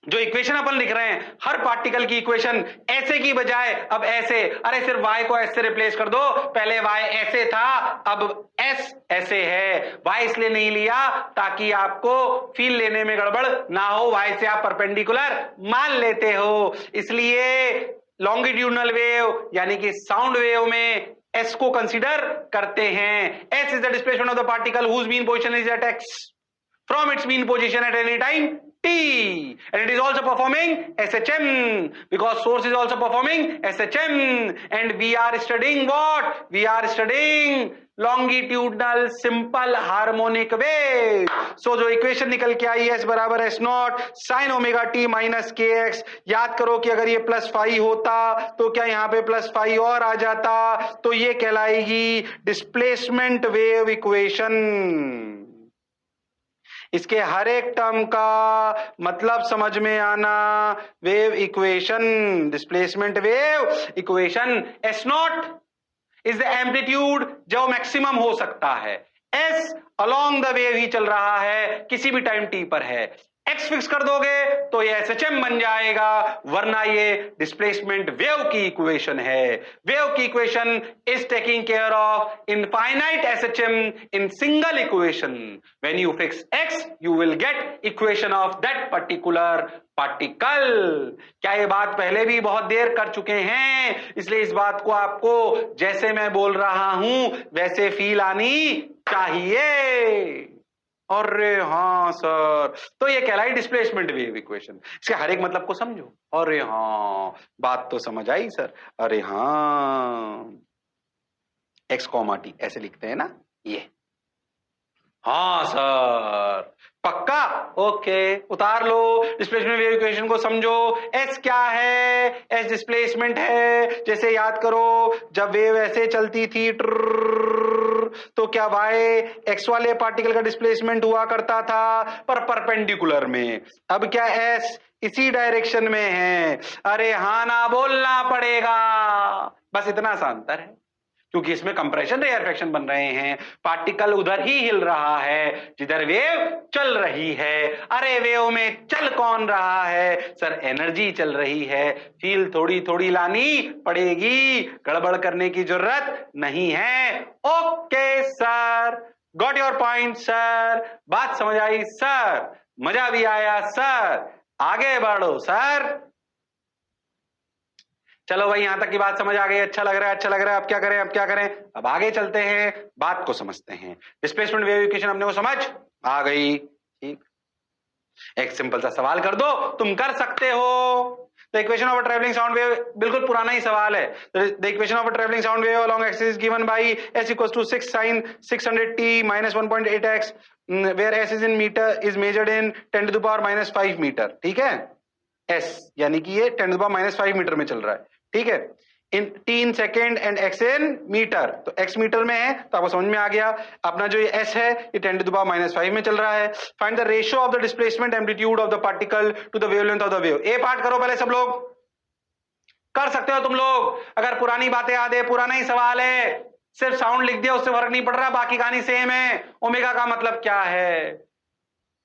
जो इक्वेशन अपन लिख रहे हैं, हर पार्टिकल की इक्वेशन ऐसे की बजाय अब ऐसे। अरे सिर्फ y को s से रिप्लेस कर दो, पहले y ऐसे था, अब s ऐसे है। y इसलिए नहीं लिया ताकि आपको फील लेने में गड़बड़ ना हो, y से आप परपेंडिकुलर मान लेते हो, इसलिए लॉन्गिट्यूडनल वेव यानी कि साउंड वेव में एस को कंसीडर करते हैं. S is the displacement of the particle whose mean position is at X from its mean position at any time t, and it is also performing SHM because source is also performing SHM, and we are studying what? We are studying longitudinal simple harmonic wave. So जो इक्वेशन निकल के आई S बराबर S not sine omega T minus के एक्स. याद करो कि अगर ये प्लस फाइव होता तो क्या यहां पे प्लस फाइव और आ जाता, तो ये कहलाएगी डिस्प्लेसमेंट वेव इक्वेशन. इसके हर एक टर्म का मतलब समझ में आना. Wave equation, displacement wave equation. S not is the amplitude जो मैक्सिमम हो सकता है. एस अलोंग द वेव ही चल रहा है, किसी भी टाइम टी पर है. एक्स फिक्स कर दोगे तो ये एसएचएम बन जाएगा, वरना ये डिस्प्लेसमेंट वेव की इक्वेशन है. वेव की equation is taking care of infinite SHM in single equation. When you fix x you will get equation of that particular particle. क्या ये बात पहले भी बहुत देर कर चुके हैं, इसलिए इस बात को आपको जैसे मैं बोल रहा हूं वैसे फील आनी चाहिए. अरे हाँ सर, तो ये कहलाई डिस्प्लेसमेंट वेव इक्वेशन. इसके हर एक मतलब को समझो. अरे हाँ, बात तो समझ आई सर. अरे हाँ, एक्स कॉमा टी ऐसे लिखते हैं ना ये. हाँ सर, पक्का. ओके, उतार लो. डिस्प्लेसमेंट वेव इक्वेशन को समझो. एस क्या है? एस डिस्प्लेसमेंट है. जैसे याद करो जब वेव ऐसे चलती थी तो क्या वाई एक्स वाले पार्टिकल का डिस्प्लेसमेंट हुआ करता था पर परपेंडिकुलर में. अब क्या एस इसी डायरेक्शन में है. अरे हाँ ना बोलना पड़ेगा. बस इतना सा अंतर है, क्योंकि इसमें कंप्रेशन रेयरफेक्शन बन रहे हैं. पार्टिकल उधर ही हिल रहा है जिधर वेव चल रही है. अरे वेव में चल कौन रहा है सर? एनर्जी चल रही है. फील थोड़ी थोड़ी लानी पड़ेगी, गड़बड़ करने की जरूरत नहीं है. Okay sir, got your point sir. बात समझ आई सर? मजा भी आया सर? आगे बढ़ो सर. चलो भाई, यहां तक की बात समझ आ गई. अच्छा लग रहा है, अच्छा लग रहा है. अब क्या करें, अब क्या करें? अब आगे चलते हैं, बात को समझते हैं. डिस्प्लेसमेंट वेव इक्वेशन अपने को समझ आ गई. ठीक, एक सिंपल सा सवाल कर दो, तुम कर सकते हो. The equation of a travelling sound wave, बिल्कुल पुराना ही सवाल है. The equation of a travelling sound wave along axis is given by s equals to 6 sin 600t minus 1.8x where s is in meter is measured in 10 to the power minus 5 metre. ठीक है, s यानी कि ये 10 to the power minus 5 metre में चल रहा है. ठीक है, in 3 second and x in metre, तो x मीटर में है तो आपको समझ में आ गया. अपना जो ये s है ये 10 to the power minus 5 में चल रहा है. Find the ratio of the displacement amplitude of the particle to the wavelength of the wave. A part करो पहले, सब लोग कर सकते हो तुम लोग. अगर पुरानी बातें याद है, पुराना ही सवाल है, सिर्फ साउंड लिख दिया उससे फर्क नहीं पड़ रहा, बाकी कहानी सेम है. ओमेगा का मतलब क्या है,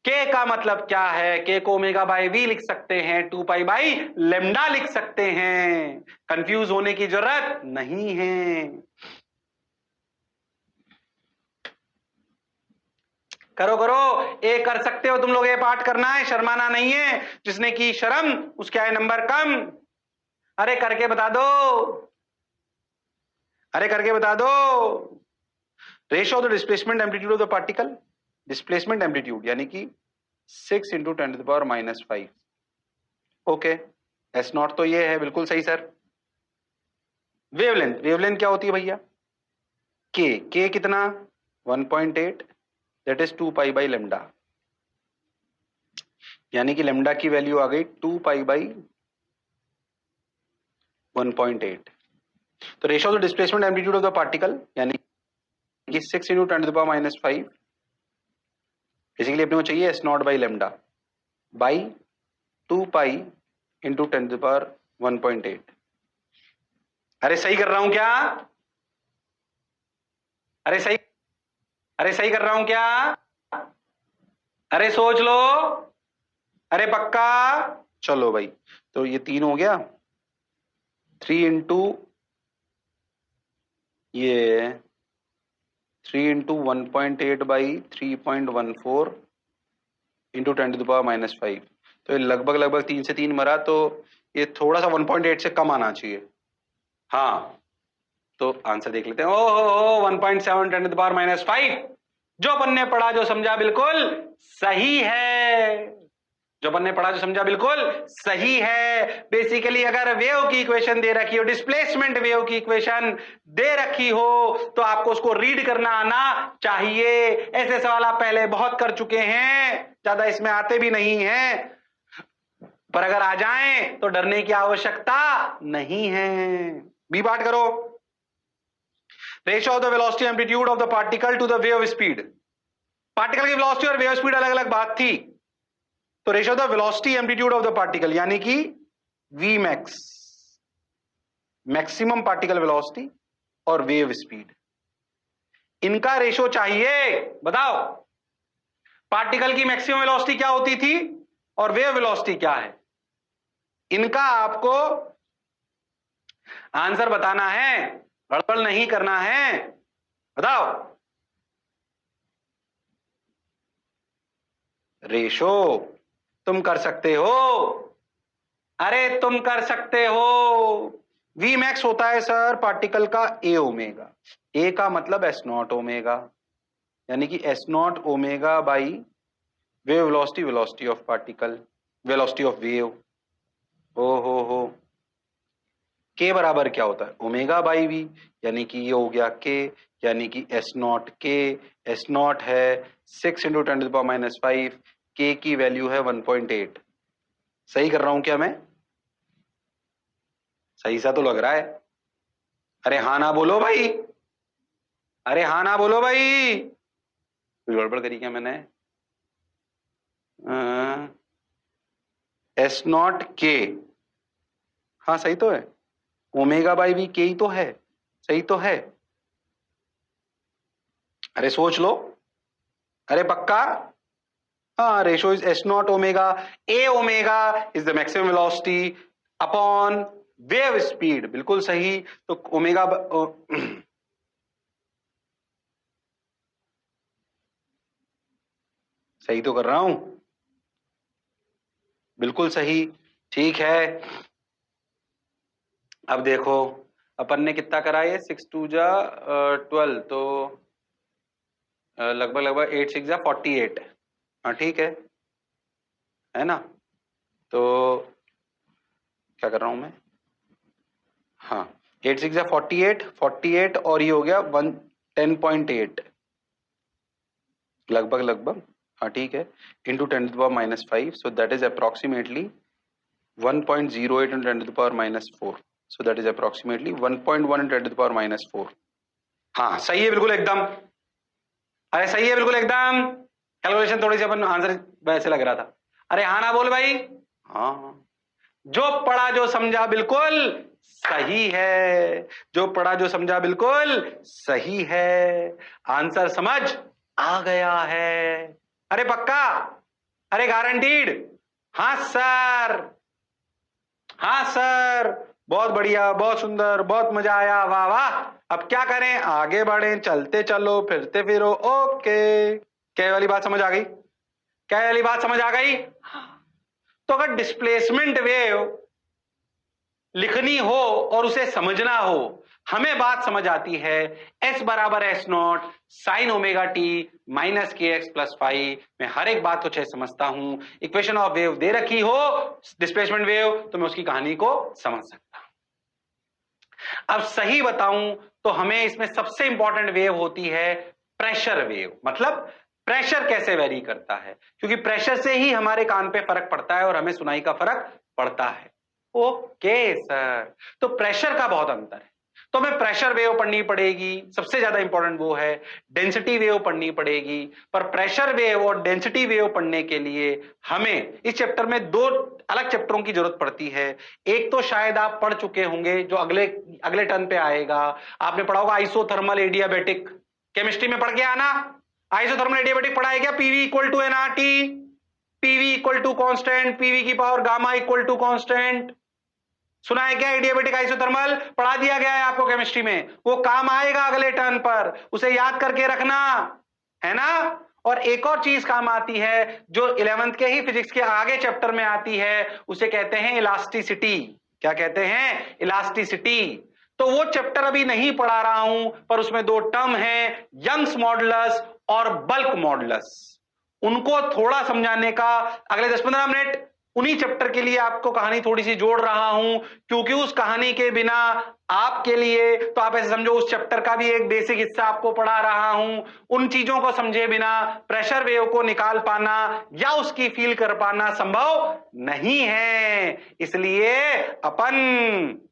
के का मतलब क्या है? के को ओमेगा बाय वी लिख सकते हैं, 2 पाई बाई लेमडा लिख सकते हैं. कंफ्यूज होने की जरूरत नहीं है. करो करो, ए कर सकते हो तुम लोग. ए पार्ट करना है, शर्माना नहीं है. जिसने की शर्म उसके आए नंबर कम. अरे करके बता दो, अरे करके बता दो. Ratio of the displacement amplitude of the particle, displacement amplitude यानी कि 6 into 10 to the power minus 5. Okay, S naught तो ये है, बिल्कुल सही सर. वेवलेंथ, वेवलेंथ क्या होती है भैया? के कितना? 1.8, that is 2 pi by lambda. यानी कि लेमडा की वैल्यू आ गई 2 पाई बाई 1.8. तो ratio of the displacement amplitude of the particle यानी कि 6 into 10 to the power minus 5. Basically अपने को चाहिए S naught by lambda by 2 pi into 10 to the power 1.8. अरे सही कर रहा हूं क्या? अरे सही कर रहा हूं क्या? अरे सोच लो. अरे पक्का? चलो भाई, तो ये 3 हो गया. 3 इंटू ये 3 into 1.8 by 3.14 into 10 to the power minus 5. तो ये लगभग 3 से 3 मरा, तो ये थोड़ा सा 1.8 से कम आना चाहिए। हाँ, तो आंसर देख लेते हैं। ओ 1.7 10 to the power -5। जो अपन ने पढ़ा जो समझा बिल्कुल सही है, जो अपन ने पढ़ा जो समझा बिल्कुल सही है। बेसिकली अगर वेव की इक्वेशन दे रखी हो, डिस्प्लेसमेंट वेव की इक्वेशन दे रखी हो, तो आपको उसको रीड करना आना चाहिए। ऐसे सवाल आप पहले बहुत कर चुके हैं, ज्यादा इसमें आते भी नहीं हैं, पर अगर आ जाएं तो डरने की आवश्यकता नहीं है। बी पार्ट करो। Ratio of the velocity amplitude of the particle to the wave speed. Particle की वेलोसिटी और वेव स्पीड अलग अलग बात थी, तो ratio of the velocity amplitude of the particle यानी कि V max, maximum particle velocity और वेव स्पीड, इनका रेशियो चाहिए। बताओ पार्टिकल की मैक्सिमम वेलोसिटी क्या होती थी और वेव वेलोसिटी क्या है, इनका आपको आंसर बताना है, गड़बड़ नहीं करना है। बताओ रेशो तुम कर सकते हो, अरे तुम कर सकते हो। वी मैक्स होता है सर पार्टिकल का ए ओमेगा, ए का मतलब एस नॉट ओमेगा, यानी कि S not omega by wave velocity, velocity of particle, velocity of wave. हो के बराबर क्या होता है ओमेगा बाई वी, यानी कि ये हो गया के, यानी कि एस नॉट के, एस नॉट है 6 × 10⁻⁵, के की वैल्यू है 1.8। सही कर रहा हूं क्या मैं? सही सा तो लग रहा है। अरे हाँ ना बोलो भाई, अरे हाँ ना बोलो भाई, कुछ गड़बड़ करी क्या मैंने? एस नॉट के, हाँ सही तो है, ओमेगा बाई वी के ही तो है, सही तो है। अरे सोच लो, अरे पक्का। हाँ, ratio is S not omega, A omega is the maximum velocity upon wave speed, बिल्कुल सही। तो ओमेगा सही तो कर रहा हूं, बिल्कुल सही, ठीक है। अब देखो अपन ने कितना करा है, 6 2 जा 12, तो लगभग लगभग 8 6 जा 48। हाँ ठीक है ना? तो क्या कर रहा हूं मैं? हाँ 8 6 जा 48, 48 और ये हो गया 10.8 लगभग लगभग। हाँ ठीक है, into 10⁻⁵, so that is approximately 1.08 × 10⁻⁴, so that is approximately 1.1 × 10⁻⁴। हाँ सही है बिल्कुल एकदम, अरे सही है बिल्कुल एकदम। कैलकुलेशन थोड़ी सी अपन आंसर वैसे लग रहा था। अरे हाँ ना बोल भाई। हाँ, जो पढ़ा जो समझा बिल्कुल सही है, जो पढ़ा जो समझा बिल्कुल सही है। आंसर समझ आ गया है, अरे पक्का, अरे गारंटीड। हाँ सर, हाँ सर, बहुत बढ़िया, बहुत सुंदर, बहुत मजा आया, वाह वाह। अब क्या करें, आगे बढ़ें, चलते चलो फिरते फिरो। ओके, क्या वाली बात समझ आ गई? क्या वाली बात समझ आ गई? तो अगर डिस्प्लेसमेंट वेव लिखनी हो और उसे समझना हो, हमें बात समझ आती है, S बराबर S not sine omega T minus के एक्स प्लस फाइव। मैं हर एक बात को अच्छे समझता हूं, इक्वेशन ऑफ वेव दे रखी हो डिस्प्लेसमेंट वेव, तो मैं उसकी कहानी को समझ सकता हूं। अब सही बताऊं तो हमें इसमें सबसे इंपॉर्टेंट वेव होती है प्रेशर वेव। मतलब प्रेशर कैसे वेरी करता है, क्योंकि प्रेशर से ही हमारे कान पे फर्क पड़ता है और हमें सुनाई का फर्क पड़ता है। ओके सर, तो प्रेशर का बहुत अंतर है, तो हमें प्रेशर वेव पढ़नी पड़ेगी। सबसे ज्यादा इंपॉर्टेंट वो है, डेंसिटी वेव पढ़नी पड़ेगी। पर प्रेशर वेव और डेंसिटी वेव पढ़ने के लिए हमें इस चैप्टर में दो अलग चैप्टरों की जरूरत पड़ती है। एक तो शायद आप पढ़ चुके होंगे, जो अगले अगले टर्न पे आएगा, आपने पढ़ा होगा आइसोथर्मल एडियाबेटिक, केमिस्ट्री में पढ़ के आना। आइसोथर्मल एडियाबेटिक पढ़ा है क्या? PV equal to nRT, PV equal to constant, PV की power gamma equal to constant. सुना है क्या? एडियाबेटिक आइसोथर्मल पढ़ा दिया गया है आपको केमिस्ट्री में, वो काम आएगा अगले टर्न पर, उसे याद करके रखना है ना। और एक और चीज काम आती है जो 11th के ही फिजिक्स के आगे चैप्टर में आती है, उसे कहते हैं इलास्टिसिटी। क्या कहते हैं? इलास्टिसिटी। तो वो चैप्टर अभी नहीं पढ़ा रहा हूं, पर उसमें दो टर्म है, यंग्स मॉडुलस और बल्क मॉडुलस। उनको थोड़ा समझाने का अगले 10-15 मिनट उन्हीं चैप्टर के लिए आपको कहानी थोड़ी सी जोड़ रहा हूं, क्योंकि उस कहानी के बिना आपके लिए, तो आप ऐसे समझो उस चैप्टर का भी एक बेसिक हिस्सा आपको पढ़ा रहा हूं। उन चीजों को समझे बिना प्रेशर वेव को निकाल पाना या उसकी फील कर पाना संभव नहीं है। इसलिए अपन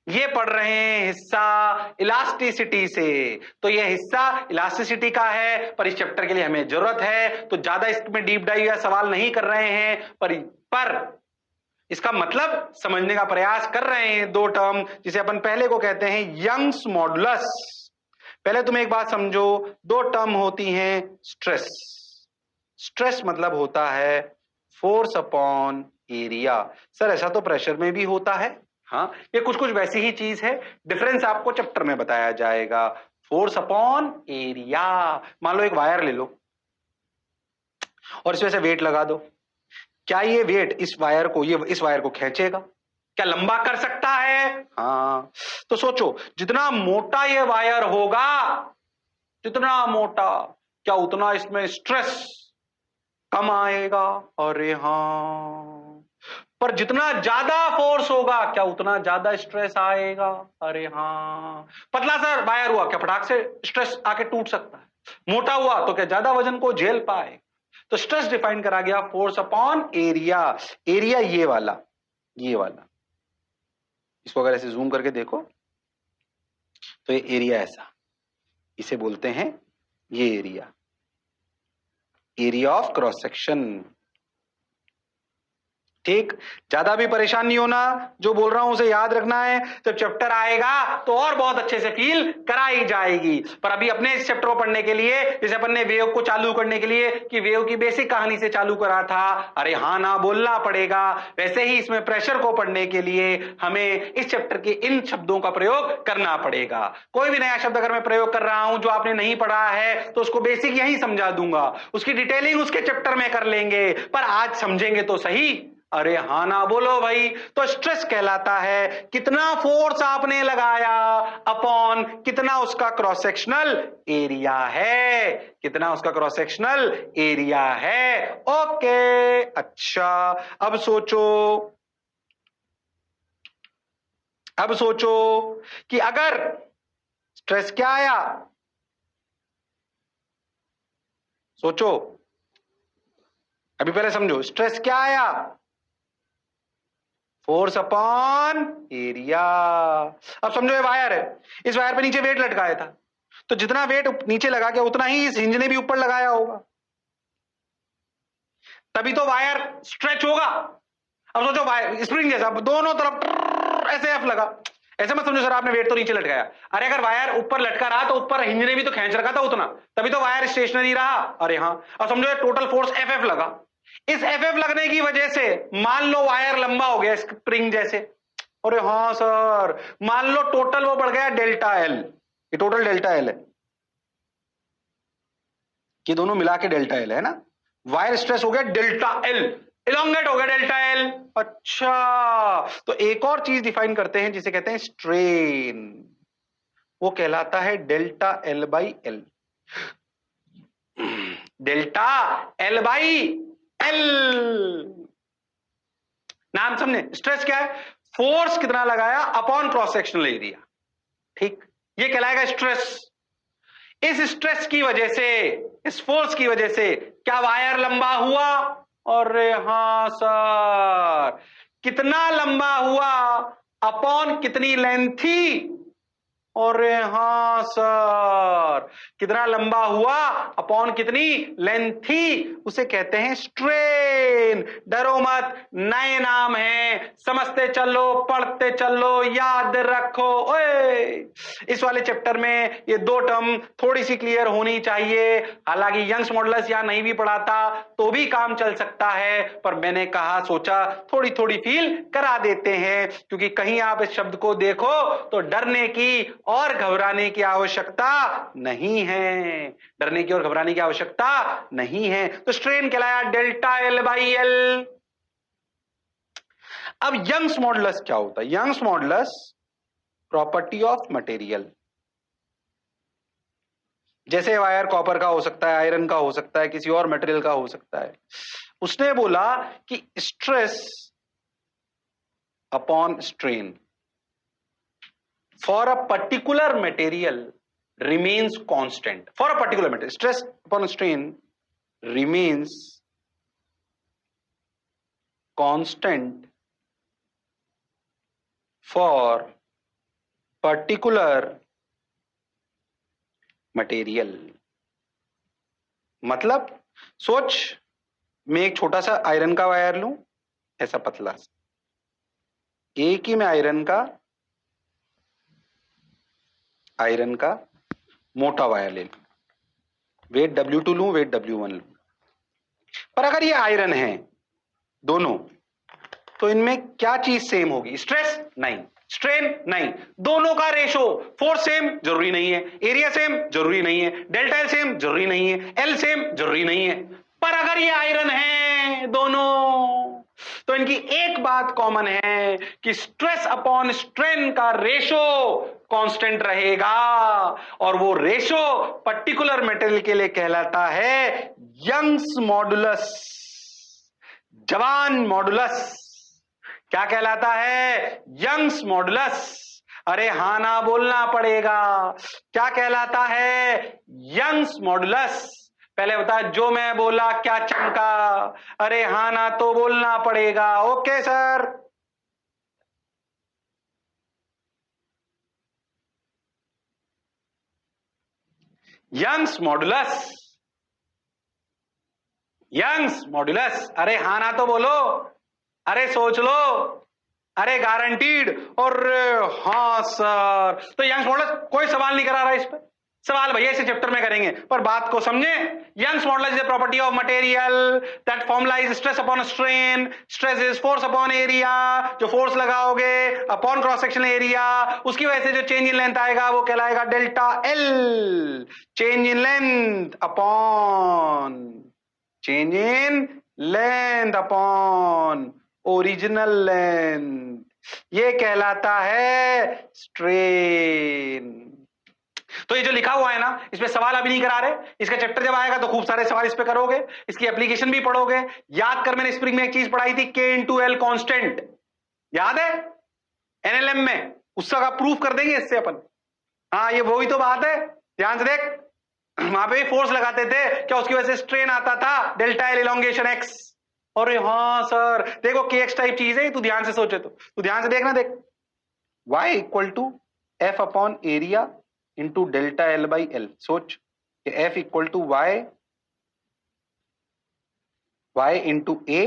ये पढ़ रहे हैं हिस्सा इलास्टिसिटी से। तो ये हिस्सा इलास्टिसिटी का है, पर इस चैप्टर के लिए हमें जरूरत है, तो ज्यादा इसमें डीप डाइव या सवाल नहीं कर रहे हैं, पर इसका मतलब समझने का प्रयास कर रहे हैं। दो टर्म जिसे अपन पहले को कहते हैं यंग्स मॉडुलस। पहले तुम एक बात समझो, दो टर्म होती हैं स्ट्रेस। स्ट्रेस मतलब होता है फोर्स अपॉन एरिया। सर ऐसा तो प्रेशर में भी होता है। हाँ, ये कुछ कुछ वैसी ही चीज है, डिफरेंस आपको चैप्टर में बताया जाएगा। Force upon area. मान लो एक वायर ले लो और इसमें से वेट लगा दो। क्या ये वेट इस वायर को खींचेगा? क्या लंबा कर सकता है? हाँ। तो सोचो, जितना मोटा ये वायर होगा, जितना मोटा, क्या उतना इसमें स्ट्रेस कम आएगा? अरे हाँ। पर जितना ज्यादा फोर्स होगा, क्या उतना ज्यादा स्ट्रेस आएगा? अरे हाँ। पतला सा वायर हुआ, क्या फटाक से स्ट्रेस आके टूट सकता है? मोटा हुआ तो क्या ज्यादा वजन को झेल पाए? तो स्ट्रेस डिफाइन करा गया फोर्स अपॉन एरिया। एरिया ये वाला, इसको अगर ऐसे जूम करके देखो तो ये एरिया ऐसा, इसे बोलते हैं ये एरिया ऑफ क्रॉस सेक्शन। ठीक, ज्यादा भी परेशान नहीं होना, जो बोल रहा हूं उसे याद रखना है। जब चैप्टर आएगा तो और बहुत अच्छे से फील कराई जाएगी। पर अभी अपने इस चैप्टर को पढ़ने के लिए, जैसे अपन ने वेव को चालू करने के लिए कि वेव की बेसिक कहानी से चालू करा था, अरे हाँ ना बोलना पड़ेगा, वैसे ही इसमें प्रेशर को पढ़ने के लिए हमें इस चैप्टर के इन शब्दों का प्रयोग करना पड़ेगा। कोई भी नया शब्द अगर मैं प्रयोग कर रहा हूं जो आपने नहीं पढ़ा है, तो उसको बेसिक यही समझा दूंगा, उसकी डिटेलिंग उसके चैप्टर में कर लेंगे, पर आज समझेंगे तो सही। अरे हाँ ना बोलो भाई। तो स्ट्रेस कहलाता है कितना फोर्स आपने लगाया अपॉन कितना उसका क्रॉस सेक्शनल एरिया है, कितना उसका क्रॉस सेक्शनल एरिया है। ओके, अच्छा, अब सोचो कि अगर स्ट्रेस क्या आया, सोचो, अभी पहले समझो स्ट्रेस क्या आया, फोर्स अपॉन एरिया। अब समझो ये वायर है, इस वायर पे नीचे वेट लटकाया था, तो जितना वेट नीचे लगा के उतना ही इस हिंज ने भी ऊपर लगाया होगा, तभी तो वायर स्ट्रेच होगा। अब सोचो वायर स्प्रिंग जैसा दोनों तरफ ऐसे एफ लगा, ऐसे मत समझो सर आपने वेट तो नीचे लटकाया। अरे अगर वायर ऊपर लटका रहा तो ऊपर हिंज ने भी तो खींच रखा था उतना, तभी तो वायर स्टेशनरी रहा। अरे हाँ। अब समझो ये टोटल फोर्स एफ एफ लगा, इस एफ एफ लगने की वजह से मान लो वायर लंबा हो गया स्प्रिंग जैसे। अरे हाँ सर, मान लो टोटल वो बढ़ गया डेल्टा एल, ये टोटल डेल्टा एल है, ये दोनों मिला के डेल्टा एल है ना। वायर स्ट्रेस हो गया डेल्टा एल, इलोंगेट हो गया डेल्टा एल। अच्छा, तो एक और चीज डिफाइन करते हैं जिसे कहते हैं स्ट्रेन, वो कहलाता है delta L by L. Delta L by L, नाम समझे। स्ट्रेस क्या है, फोर्स कितना लगाया अपॉन क्रॉस सेक्शनल एरिया। ठीक, ये कहलाएगा स्ट्रेस। इस स्ट्रेस की वजह से, इस फोर्स की वजह से क्या वायर लंबा हुआ? अरे हां सर, कितना लंबा हुआ अपॉन कितनी लेंथ थी? अरे हाँ सर, कितना लंबा हुआ अपॉन कितनी लेंथ थी, उसे कहते हैं स्ट्रेन। डरो मत, नए नाम हैं, समझते चलो, पढ़ते चलो, याद रखो। ओए, इस वाले चैप्टर में ये दो टर्म थोड़ी सी क्लियर होनी चाहिए। हालांकि यंग्स मॉडुलस यहां नहीं भी पढ़ाता तो भी काम चल सकता है, पर मैंने कहा सोचा थोड़ी थोड़ी फील करा देते हैं, क्योंकि कहीं आप इस शब्द को देखो तो डरने की और घबराने की आवश्यकता नहीं है, डरने की और घबराने की आवश्यकता नहीं है। तो स्ट्रेन कहलाया डेल्टा एल बाई एल। अब यंग्स मॉडुलस क्या होता है? Young's modulus property of material, जैसे वायर कॉपर का हो सकता है, आयरन का हो सकता है, किसी और मटेरियल का हो सकता है। उसने बोला कि stress upon strain for a particular material remains constant. For a particular material, stress upon strain remains constant for particular material. मतलब सोच, मैं एक छोटा सा आयरन का वायर लूं, ऐसा पतला सा, एक ही मैं आयरन का मोटा वायर ले लूं, वेट W2 लूं, वेट W1 लूं। पर अगर ये आयरन है दोनों, तो इनमें क्या चीज सेम होगी? स्ट्रेस नहीं, स्ट्रेन नहीं, दोनों का रेशो। फोर्स सेम जरूरी नहीं है, एरिया सेम जरूरी नहीं है, डेल्टा एल सेम जरूरी नहीं है, एल सेम जरूरी नहीं है। पर अगर ये आयरन है दोनों, तो इनकी एक बात कॉमन है कि स्ट्रेस अपॉन स्ट्रेन का रेशो कांस्टेंट रहेगा, और वो रेशो पर्टिकुलर मेटेरियल के लिए कहलाता है यंग्स मॉडुलस, जवान मॉडुलस। क्या कहलाता है? Young's modulus. अरे हां ना बोलना पड़ेगा। क्या कहलाता है? Young's modulus. पहले बता, जो मैं बोला क्या चमका? अरे हां ना तो बोलना पड़ेगा। Okay sir. Young's modulus, Young's modulus. अरे हां ना तो बोलो, अरे सोच लो, अरे गारंटीड। और हां सर। तो यंग्स मॉडुलस कोई सवाल नहीं करा रहा इस पर, सवाल भैया इसे चैप्टर में करेंगे, पर बात को समझे। Young's modulus is a property of material that formula is stress upon strain. Stress is force upon area, जो फोर्स लगाओगे अपॉन क्रॉस सेक्शनल एरिया, उसकी वजह से जो चेंज इन लेंथ आएगा वो कहलाएगा delta L. Change in length upon, change in length upon original length, ये कहलाता है स्ट्रेन। तो ये जो लिखा हुआ है ना, इसमें सवाल अभी नहीं करा रहे, इसका चैप्टर जब आएगा तो खूब सारे सवाल इस पे करोगे, इसकी एप्लीकेशन भी पढ़ोगे। याद कर, मैंने स्प्रिंग में एक चीज पढ़ाई थी, K इंटू एल कॉन्स्टेंट, याद है? एनएलएम में उसका प्रूफ कर देंगे इससे अपन। हाँ, ये वही तो बात है, ध्यान से देख। वहां पे फोर्स लगाते थे, क्या उसकी वजह से स्ट्रेन आता था? Delta L elongation x. अरे हाँ सर, देखो के एक्स टाइप चीज है, तू ध्यान से सोचे तो, तू ध्यान से देखना, देख y equal to f upon area into delta L by l. सोच, f equal to y into a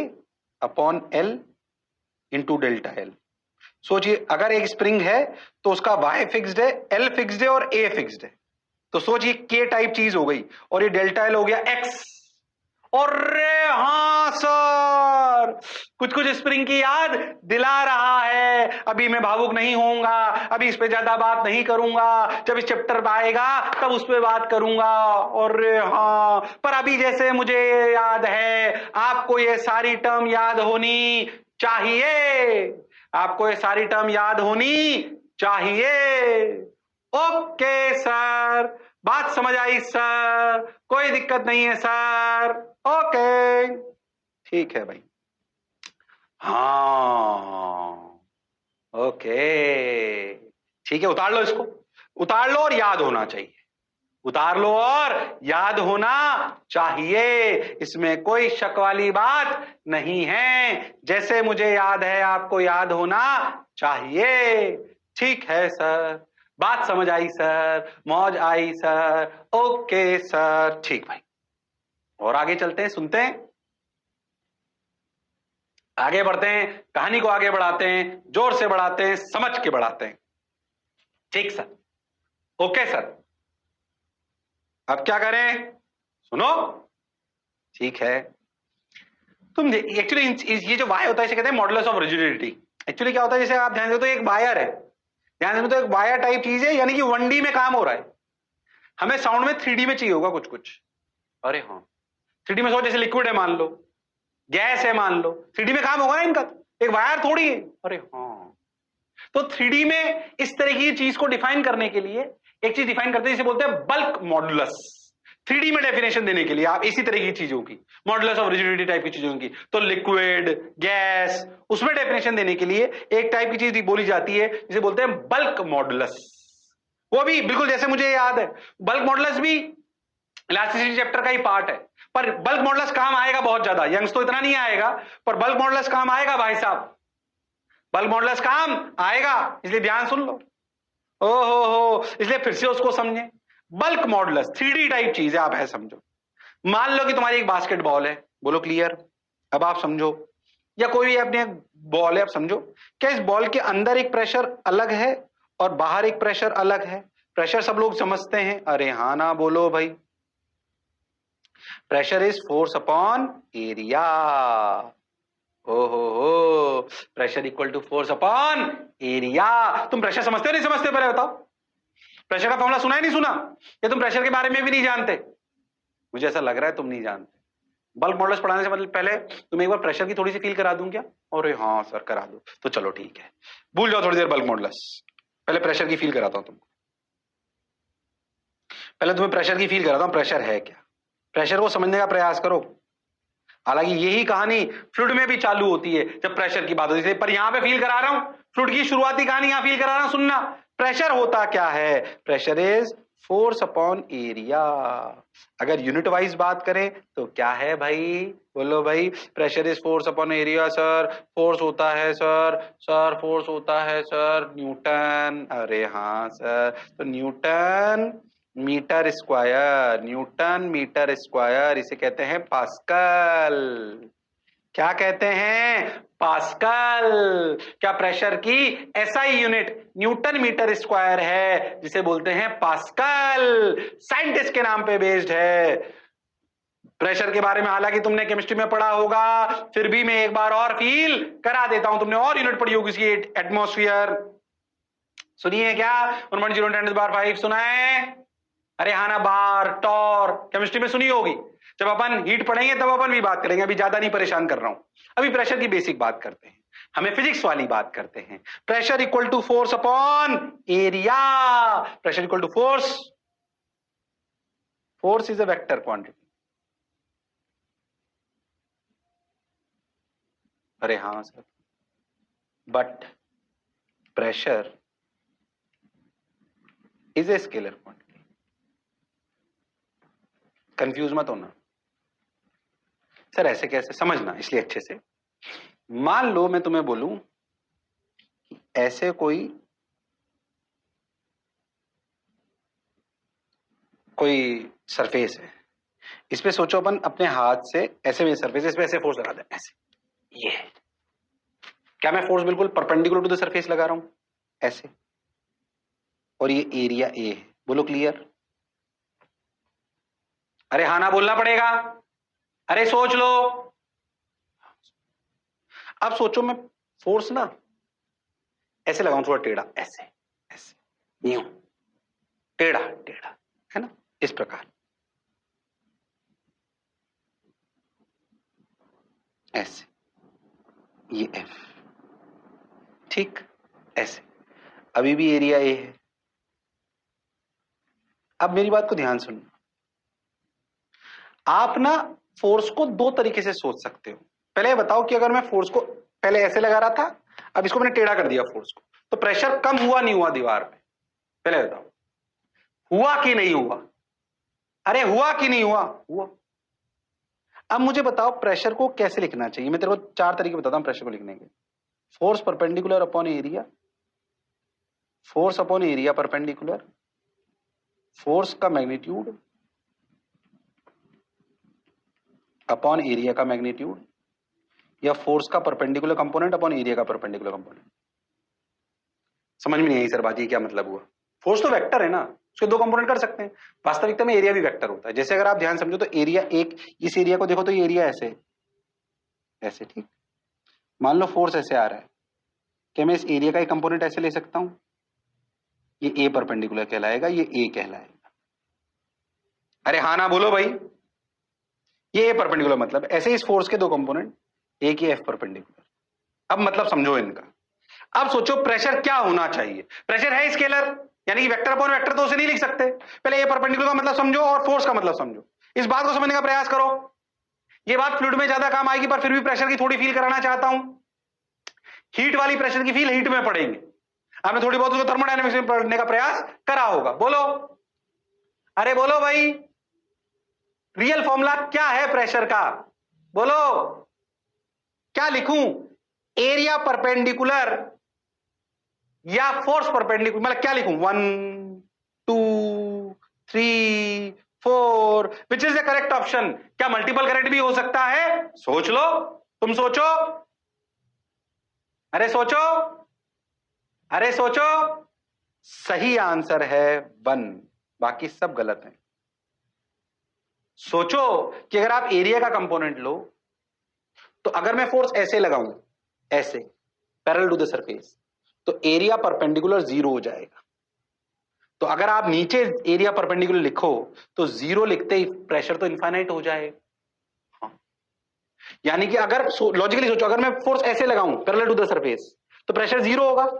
upon l into delta l. सोचिए, अगर एक स्प्रिंग है तो उसका y फिक्स्ड है, एल फिक्स्ड है और ए फिक्स्ड है, तो सोचिए के टाइप चीज हो गई, और ये डेल्टा एल हो गया एक्स। और हाँ सर, कुछ कुछ स्प्रिंग की याद दिला रहा है। अभी मैं भावुक नहीं होऊंगा, अभी इस पे ज्यादा बात नहीं करूंगा, जब इस चैप्टर में आएगा तब उस पे बात करूंगा। और हाँ, पर अभी जैसे मुझे याद है, आपको ये सारी टर्म याद होनी चाहिए, आपको ये सारी टर्म याद होनी चाहिए। ओके सर, बात समझ आई सर? कोई दिक्कत नहीं है सर? ओके, ठीक है भाई। हाँ, ओके, ठीक है, उतार लो इसको, उतार लो, और याद होना चाहिए, उतार लो और याद होना चाहिए, इसमें कोई शक वाली बात नहीं है। जैसे मुझे याद है आपको याद होना चाहिए। ठीक है सर, बात समझ आई सर? मौज आई सर? ओके सर, ठीक भाई। और आगे चलते हैं, सुनते हैं, आगे बढ़ते हैं, कहानी को आगे बढ़ाते हैं, जोर से बढ़ाते हैं, समझ के बढ़ाते हैं। ठीक सर, ओके सर। अब क्या करें? सुनो, ठीक है। तुम एक्चुअली ये जो वाई होता है इसे कहते हैं मॉडुलस ऑफ रिजिडिटी। एक्चुअली क्या होता है, जैसे आप ध्यान दो तो एक वायर है, ध्यान में, तो एक वायर टाइप चीज है, यानी कि 1D में काम हो रहा है। हमें साउंड में 3D में चाहिए होगा कुछ कुछ। अरे हाँ, 3D में सोच, जैसे लिक्विड है मान लो, गैस है मान लो, 3D में काम होगा ना इनका, एक वायर थोड़ी है। अरे हाँ, तो 3D में इस तरह की चीज को डिफाइन करने के लिए एक चीज डिफाइन करते हैं जिसे बोलते हैं बल्क मॉडुलस। 3D में डेफिनेशन देने के लिए आप इसी तरह की चीजों की, मॉडुलस ऑफ रिजिडिटी टाइप की चीजों की, तो लिक्विड, गैस, उसमें डेफिनेशन देने के लिए एक टाइप की चीज बोली जाती है जिसे बोलते हैं बल्क मॉडुलस। वो भी बिल्कुल जैसे मुझे याद है, बल्क मॉडुलस भी इलास्टिसिटी चैप्टर का ही पार्ट है, पर बल्क मॉडुलस काम आएगा बहुत ज्यादा, यंग्स तो इतना नहीं आएगा, पर बल्क मॉडुलस काम आएगा भाई साहब, बल्क मॉडुलस काम आएगा, इसलिए ध्यान सुन लो। हो, इसलिए फिर से उसको समझे। बल्क मॉडुलस 3D टाइप चीज है, आप है समझो। मान लो कि तुम्हारी एक बास्केटबॉल है, बोलो क्लियर, अब आप समझो, या कोई भी अपने बॉल है, आप समझो, क्या इस बॉल के अंदर एक प्रेशर अलग है और बाहर एक प्रेशर अलग है? प्रेशर सब लोग समझते हैं, अरे हाँ ना बोलो भाई। Pressure is force upon area. हो, pressure equal to force upon area. तुम प्रेशर समझते हो नहीं समझते हो, पहले बताओ। प्रेशर का फॉर्मूला सुना है नहीं सुना? या तुम प्रेशर के बारे में भी नहीं जानते? मुझे ऐसा लग रहा है तुम नहीं जानते। बल्क मॉडुलस पढ़ाने से मतलब पहले तुम्हें एक बार प्रेशर की थोड़ी सी फील करा दूं क्या? अरे हाँ सर करा दो, तो चलो ठीक है, भूल जाओ थोड़ी देर बल्क मॉडुलस, पहले प्रेशर की फील कराता हूं तुमको। पहले तुम्हें प्रेशर की फील कराता हूं, प्रेशर है क्या, प्रेशर को समझने का प्रयास करो। हालांकि यही कहानी फ्लूइड में भी चालू होती है जब प्रेशर की बात होती है, पर यहां पे फील करा रहा हूं, फ्लूइड की शुरुआती कहानी यहां फील करा रहा हूं, सुनना। प्रेशर होता क्या है? Pressure is force upon area. अगर यूनिट वाइज बात करें तो क्या है भाई, बोलो भाई। Pressure is force upon area sir, force होता है सर, सर फोर्स होता है सर न्यूटन। अरे हाँ सर, तो newton metre square, newton metre square, इसे कहते हैं पास्कल। क्या कहते हैं? पास्कल। क्या प्रेशर की SI unit newton metre square है, जिसे बोलते हैं पास्कल, साइंटिस्ट के नाम पे बेस्ड है। प्रेशर के बारे में हालांकि तुमने केमिस्ट्री में पढ़ा होगा, फिर भी मैं एक बार और फील करा देता हूं। तुमने और यूनिट पढ़ी होगी इसकी, एटमॉस्फेयर सुनिए क्या? 1.0 × 10⁵ सुना है? अरे हाँ ना, बार टॉर केमिस्ट्री में सुनी होगी। जब अपन हीट पढ़ेंगे तब अपन भी बात करेंगे, अभी ज्यादा नहीं परेशान कर रहा हूं। अभी प्रेशर की बेसिक बात करते हैं, हमें फिजिक्स वाली बात करते हैं। Pressure equal to force upon area. Pressure equal to force, force is a vector quantity. अरे हाँ sir, but pressure is a scalar quantity. Confuse मत होना सर, ऐसे कैसे, समझना इसलिए अच्छे से। मान लो मैं तुम्हें बोलूं कि ऐसे कोई सरफेस है, इस पे सोचो अपन अपने हाथ से ऐसे में सरफेस, इस पे ऐसे फोर्स लगा दें, ऐसे, ये क्या मैं फोर्स बिल्कुल परपेंडिकुलर टू द सरफेस लगा रहा हूं ऐसे, और ये एरिया ए है, बोलो क्लियर। अरे हाँ ना बोलना पड़ेगा, अरे सोच लो। अब सोचो मैं फोर्स ना ऐसे लगाऊं, थोड़ा टेढ़ा, ऐसे ऐसे, यूं टेढ़ा टेढ़ा, है ना, इस प्रकार, ऐसे, ये एफ, ठीक, ऐसे, अभी भी एरिया ए है। अब मेरी बात को ध्यान सुनना, आप ना फोर्स को दो तरीके से सोच सकते हो। पहले बताओ कि अगर मैं फोर्स को पहले ऐसे लगा रहा था, अब इसको मैंने टेढ़ा कर दिया फोर्स को, तो प्रेशर कम हुआ नहीं हुआ दीवार पे? पहले बताओ, हुआ कि नहीं हुआ? अरे हुआ कि नहीं हुआ? हुआ। अब मुझे बताओ प्रेशर को कैसे लिखना चाहिए। मैं तेरे को 4 तरीके बताता हूं प्रेशर को लिखने के। Force perpendicular upon area, force upon area perpendicular, force का मैग्नीट्यूड अपॉन एरिया का मैग्नीट्यूड, या फोर्स का परपेंडिकुलर कंपोनेंट अपॉन एरिया का परपेंडिकुलर कंपोनेंट। समझ में नहीं आई सर बात, ये क्या मतलब हुआ? फोर्स तो वेक्टर है ना, उसके 2 कंपोनेंट कर सकते हैं। वास्तविकता में एरिया भी वेक्टर होता है। जैसे अगर आप ध्यान समझो तो एरिया एक, इस एरिया को देखो तो ये एरिया ऐसे ऐसे, ठीक। मान लो फोर्स ऐसे आ रहा है, क्या मैं इस एरिया का एक कंपोनेंट ऐसे ले सकता हूं? ये ए परपेंडिकुलर कहलाएगा, ये ए कहलाएगा। अरे हाँ ना बोलो भाई, ये ए परपेंडिकुलर मतलब ऐसे इस फोर्स के दो कंपोनेंट, ए की एफ परपेंडिकुलर। अब मतलब समझो इनका। अब सोचो प्रेशर क्या होना चाहिए। प्रेशर है स्केलर, यानी कि वेक्टर अपॉन वेक्टर तो उसे नहीं लिख सकते। पहले ए परपेंडिकुलर का मतलब समझो और फोर्स का मतलब समझो। इस बात को समझने का प्रयास करो। ये बात फ्लूइड में ज्यादा काम आएगी, पर फिर भी प्रेशर की थोड़ी फील कराना चाहता हूं। हीट वाली प्रेशर की फील हीट में पड़ेंगे। आपने थोड़ी बहुत उसको थर्मोडायनेमिक्स में पढ़ने का प्रयास करा होगा। बोलो, अरे बोलो भाई, रियल फॉर्मूला क्या है प्रेशर का? बोलो, क्या लिखूं? एरिया परपेंडिकुलर या फोर्स परपेंडिकुलर, मतलब क्या लिखूं? 1 2 3 4, which is the correct option? क्या मल्टीपल करेक्ट भी हो सकता है? सोच लो, तुम सोचो, अरे सोचो, अरे सोचो। सही आंसर है 1, बाकी सब गलत है। सोचो कि अगर आप एरिया का कंपोनेंट लो, तो अगर मैं फोर्स ऐसे लगाऊं, ऐसे पैरेलल टू द सरफेस, तो एरिया परपेंडिकुलर 0 हो जाएगा। तो अगर आप नीचे एरिया परपेंडिकुलर लिखो, तो 0 लिखते ही प्रेशर तो इनफाइनाइट हो जाएगा। हाँ। यानी कि अगर लॉजिकली सोचो, अगर मैं फोर्स ऐसे लगाऊं पैरेलल टू द सरफेस, तो प्रेशर 0 होगा।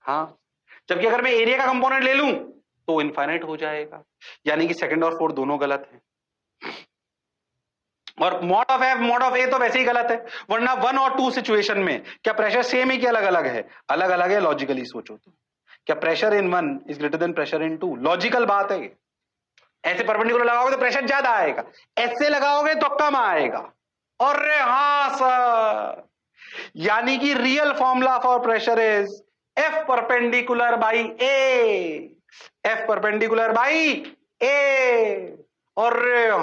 हाँ, जबकि अगर मैं एरिया का कंपोनेंट ले लूं तो इनफाइनाइट हो जाएगा। यानी कि सेकंड और फोर्थ दोनों गलत है। और mod of f mod of a तो वैसे ही गलत है, वरना 1 और 2 सिचुएशन में क्या प्रेशर सेम है कि अलग अलग है? अलग अलग है। लॉजिकली सोचो तो क्या pressure in 1 is greater than pressure in 2? Logical बात है। ऐसे परपेंडिकुलर लगाओगे तो प्रेशर ज्यादा आएगा, ऐसे लगाओगे तो कम आएगा। और हाँ सर, यानी कि real formula for pressure is F perpendicular by A, F perpendicular by A. और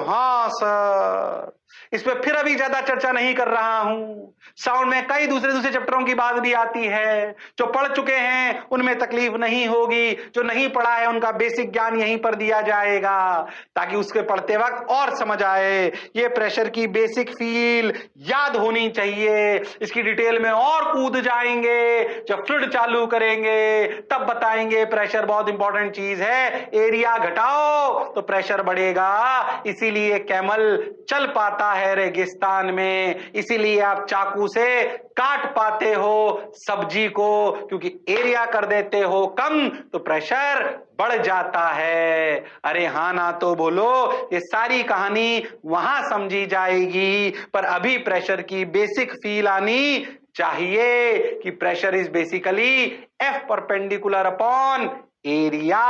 हाँ सर, इस पे फिर अभी ज्यादा चर्चा नहीं कर रहा हूं। साउंड में कई दूसरे दूसरे चैप्टरों की बात भी आती है। जो पढ़ चुके हैं उनमें तकलीफ नहीं होगी, जो नहीं पढ़ा है उनका बेसिक ज्ञान यहीं पर दिया जाएगा, ताकि उसके पढ़ते वक्त और समझ आए। ये प्रेशर की बेसिक फील याद होनी चाहिए। इसकी डिटेल में और कूद जाएंगे जब फ्लूइड चालू करेंगे, तब बताएंगे प्रेशर बहुत इंपॉर्टेंट चीज है। एरिया घटाओ तो प्रेशर बढ़ेगा, इसीलिए कैमल चल पाता है रेगिस्तान में, इसीलिए आप चाकू से काट पाते हो सब्जी को, क्योंकि एरिया कर देते हो कम तो प्रेशर बढ़ जाता है। अरे हाँ ना तो बोलो। ये सारी कहानी वहां समझी जाएगी, पर अभी प्रेशर की बेसिक फील आनी चाहिए कि pressure is basically F perpendicular upon area,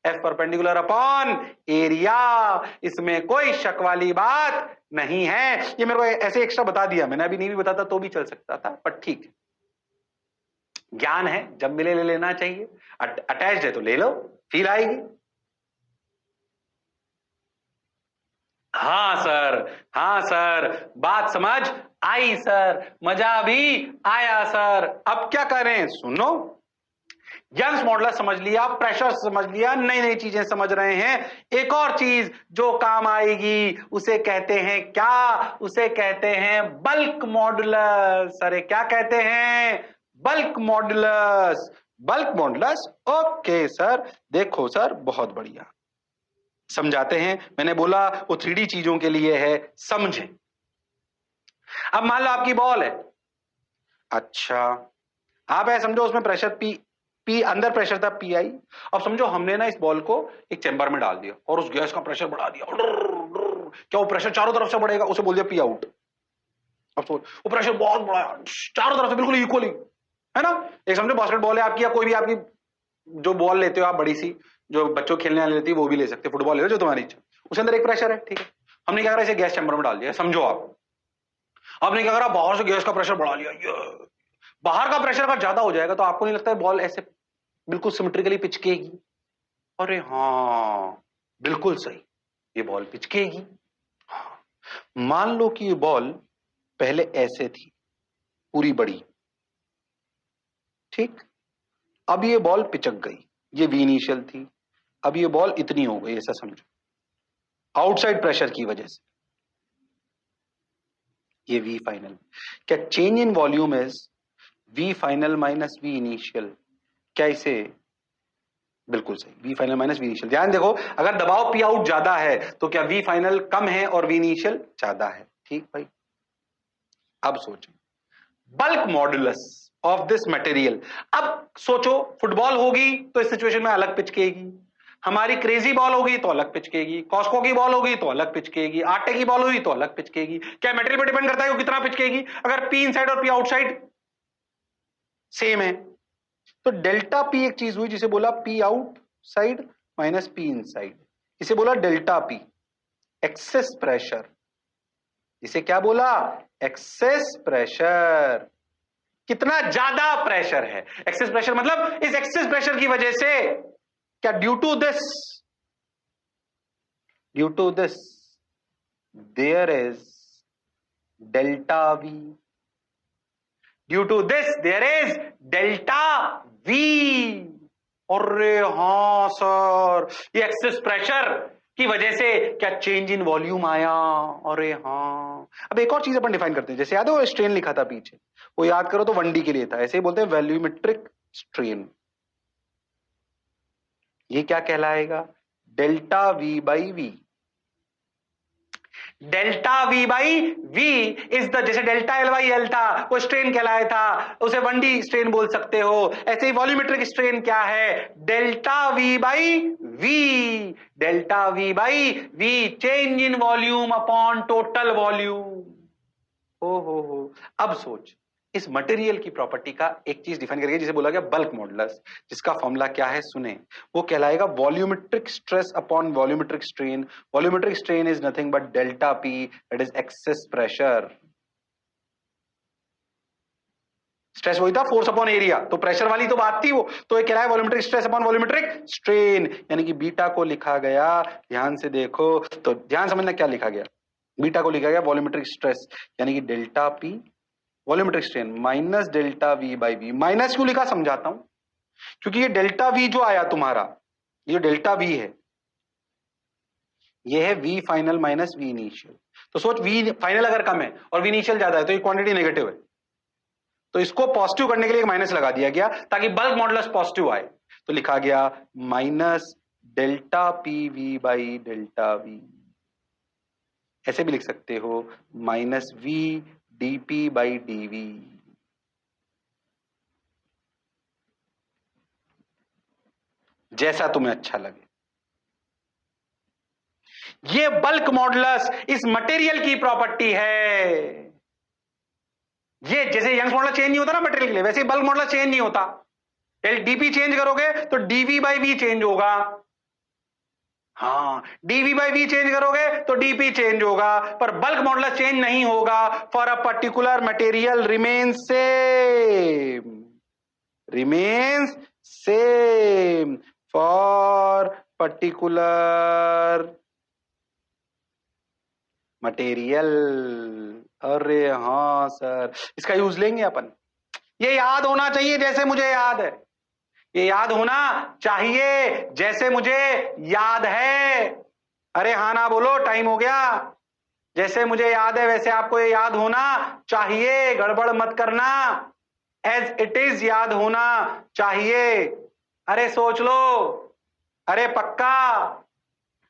F perpendicular upon area. इसमें कोई शक वाली बात नहीं है। ये मेरे को ऐसे एक्स्ट्रा बता दिया मैंने, अभी नहीं भी बताता तो भी चल सकता था, पर ठीक है, ज्ञान है, जब मिले ले लेना चाहिए। अटैच्ड है तो ले लो, फील आएगी। हाँ सर, हाँ सर, बात समझ आई सर, मजा भी आया सर। अब क्या करें? सुनो, यंग्स मॉडुलस समझ लिया, प्रेशर समझ लिया, नई नई चीजें समझ रहे हैं। एक और चीज जो काम आएगी उसे कहते हैं क्या? उसे कहते हैं बल्क मॉडुलस। अरे क्या कहते हैं? Bulk modulus. Bulk modulus, okay sir, देखो सर, बहुत बढ़िया समझाते हैं। मैंने बोला वो 3D चीजों के लिए है, समझे। अब मान लो आपकी बॉल है, अच्छा, आप ऐसा समझो उसमें प्रेशर पी अंदर प्रेशर था पी आई। अब समझो हमने ना इस बॉल को एक चैम्बर में डाल दिया और उस गैस का प्रेशर बढ़ा दिया। क्या वो प्रेशर चारों तरफ से बढ़ेगा? उसे बोल दिया पी आउट। अब सोच, वो प्रेशर बहुत बड़ा है, चारों तरफ से बिल्कुल इक्वली, है ना? एक समझो बास्केटबॉल है आपकी, या कोई भी आपकी जो बॉल लेते हो आप बड़ी सी, जो बच्चों खेलने वाली लेती है वो भी ले सकते, फुटबॉल ले लो जो तुम्हारी इच्छा, उसके अंदर एक प्रेशर है, ठीक है। हमने क्या करा, इसे गैस चैम्बर में डाल दिया, समझो आप। आपने क्या करा, बाहर से गैस का प्रेशर बढ़ा लिया। ये बाहर का प्रेशर अगर ज्यादा हो जाएगा तो आपको नहीं लगता है बॉल ऐसे बिल्कुल सिमेट्रिकली पिचकेगी? अरे हाँ, बिल्कुल सही, ये बॉल पिचकेगी। हाँ। मान लो कि ये बॉल पहले ऐसे थी, पूरी बड़ी, ठीक। अब ये बॉल पिचक गई, ये वी इनिशियल थी, अब ये बॉल इतनी हो गई, ऐसा समझो, आउटसाइड प्रेशर की वजह से। ये वी फाइनल। क्या change in volume is V final minus V initial? क्या इसे बिल्कुल सही, V final minus V initial. ध्यान देखो, अगर दबाव पी आउट ज्यादा है तो क्या वी फाइनल कम है और वी इनिशियल ज्यादा है। ठीक भाई, अब सोचो bulk modulus of this material. अब सोचो फुटबॉल होगी तो इस सिचुएशन में अलग पिचकेगी, हमारी क्रेजी बॉल होगी तो अलग पिचकेगी, कॉस्को की बॉल होगी तो अलग पिचकेगी, आटे की बॉल होगी तो अलग पिचकेगी। क्या मटेरियल पर डिपेंड करता है वो कितना पिचकेगी? अगर पी इनसाइड और पी आउटसाइड सेम है तो डेल्टा पी एक चीज हुई जिसे बोला P out side minus P inside, इसे बोला डेल्टा पी, एक्सेस प्रेशर। इसे क्या बोला? Excess pressure. कितना ज्यादा प्रेशर है? एक्सेस प्रेशर मतलब इस एक्सेस प्रेशर की वजह से क्या due to this there is delta V, due to this there is delta V. अरे हां सर, ये एक्सेस प्रेशर की वजह से क्या चेंज इन वॉल्यूम आया? अरे हां। अब एक और चीज अपन डिफाइन करते हैं, जैसे याद है वो स्ट्रेन लिखा था पीछे, वो याद करो तो 1D के लिए था, ऐसे ही बोलते हैं वॉल्यूमेट्रिक स्ट्रेन। ये क्या कहलाएगा? Delta V by V. Delta V by V is the, जैसे डेल्टा एल बाई एल था वो स्ट्रेन कहलाया था, उसे 1D स्ट्रेन बोल सकते हो। ऐसे ही वॉल्यूमेट्रिक स्ट्रेन क्या है? Delta V by V. Delta V by V, change in volume upon total volume. हो अब सोच, इस मटेरियल की प्रॉपर्टी का एक चीज डिफाइन करके जिसे बोला गया बल्क मॉडुलस, जिसका फॉर्मूला क्या है सुने, वो कहलाएगा volumetric stress upon volumetric strain. Volumetric strain is nothing but delta P, that is excess pressure. Stress वही था फोर्स अपॉन एरिया, तो प्रेशर वाली तो बात थी वो, तो ये कहलाए volumetric stress upon volumetric strain, यानी कि बीटा को लिखा गया, ध्यान से देखो तो ध्यान समझना क्या लिखा गया, बीटा को लिखा गया वॉल्यूमेट्रिक स्ट्रेस यानी कि delta P volumetric strain minus delta V by V. Minus क्यों लिखा समझाता हूं, क्योंकि ये डेल्टा वी जो आया तुम्हारा, ये डेल्टा वी है, ये है V final minus V initial. तो सोच वी फाइनल अगर कम है और वी इनिशियल ज्यादा है तो ये क्वांटिटी नेगेटिव है, तो इसको पॉजिटिव करने के लिए एक माइनस लगा दिया गया ताकि बल्क मॉडुलस पॉजिटिव आए, तो लिखा गया minus delta P V by delta V. ऐसे भी लिख सकते हो minus V dP by dV. जैसा तुम्हें अच्छा लगे। ये बल्क मॉडुलस इस मटेरियल की प्रॉपर्टी है। ये जैसे यंग्स मॉडुलस चेंज नहीं होता ना मटेरियल के लिए, वैसे बल्क मॉडुलस चेंज नहीं होता। डीपी चेंज करोगे तो डीवी बाई वी चेंज होगा, हाँ डीवी बाई वी चेंज करोगे तो डीपी चेंज होगा, पर बल्क मॉडुलस चेंज नहीं होगा। For a particular material remains same for particular material. अरे हाँ सर, इसका यूज लेंगे अपन। ये याद होना चाहिए जैसे मुझे याद है, ये याद होना चाहिए जैसे मुझे याद है। अरे हाँ ना बोलो, टाइम हो गया। जैसे मुझे याद है वैसे आपको ये याद होना चाहिए, गड़बड़ मत करना, एज इट इज याद होना चाहिए। अरे सोच लो, अरे पक्का,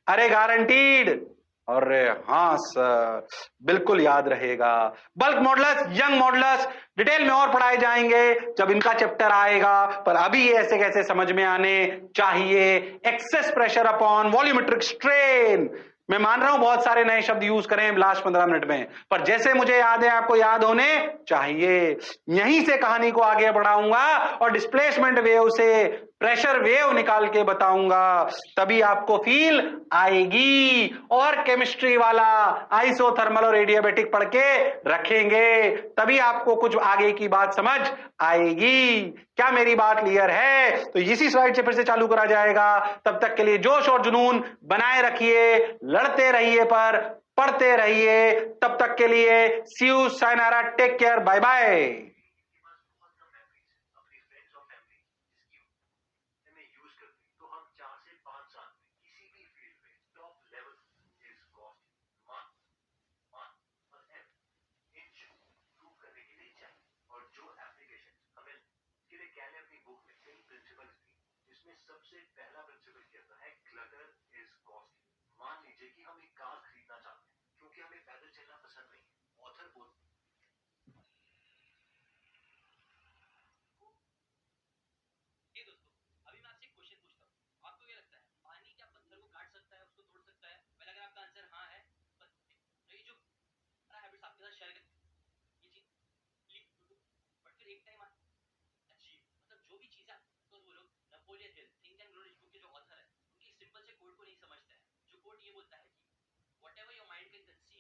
अरे गारंटीड। अरे हाँ सर, बिल्कुल याद रहेगा। Bulk modulus, young modulus detail में और पढ़ाए जाएंगे जब इनका चैप्टर आएगा, पर अभी ये ऐसे कैसे समझ में आने चाहिए। Excess pressure upon volumetric strain, मैं मान रहा हूं बहुत सारे नए शब्द यूज करें लास्ट 15 मिनट में, पर जैसे मुझे याद है आपको याद होने चाहिए। यहीं से कहानी को आगे बढ़ाऊंगा और डिस्प्लेसमेंट वेव से प्रेशर वेव निकाल के बताऊंगा, तभी आपको फील आएगी। और केमिस्ट्री वाला आइसोथर्मल और एडियाबेटिक पढ़ के रखेंगे, तभी आपको कुछ आगे की बात समझ आएगी। क्या मेरी बात क्लियर है? तो इसी स्लाइड से फिर से चालू करा जाएगा। तब तक के लिए जोश और जुनून बनाए रखिए, लड़ते रहिए पर पढ़ते रहिए। तब तक के लिए see you, sayonara, take care, bye bye. इसमें सबसे पहला प्रिंसिपल कहता है क्लटर इज कॉस्टली। मान लीजिए कि हम एक कार खरीदना चाहते हैं क्योंकि हमें पैदल चलना पसंद नहीं। ऑथर बोल ये दोस्तों, अभी मैं आपसे एक क्वेश्चन पूछता हूँ। आपको क्या लगता है पानी क्या पत्थर को काट सकता है, उसको तोड़ सकता है? वेल, अगर आपका आंसर हाँ है तो ये जो हैबिट्स आपके साथ शेयर करते हैं ये चीज लीड टू, बट फिर एक टाइम अचीव, मतलब जो भी चीजें तो वो लोग Napoleon Hill think and grow rich book के जो ऑथर है उनकी सिंपल से कोड को नहीं समझते हैं। जो कोड ये बोलता है कि whatever your mind can conceive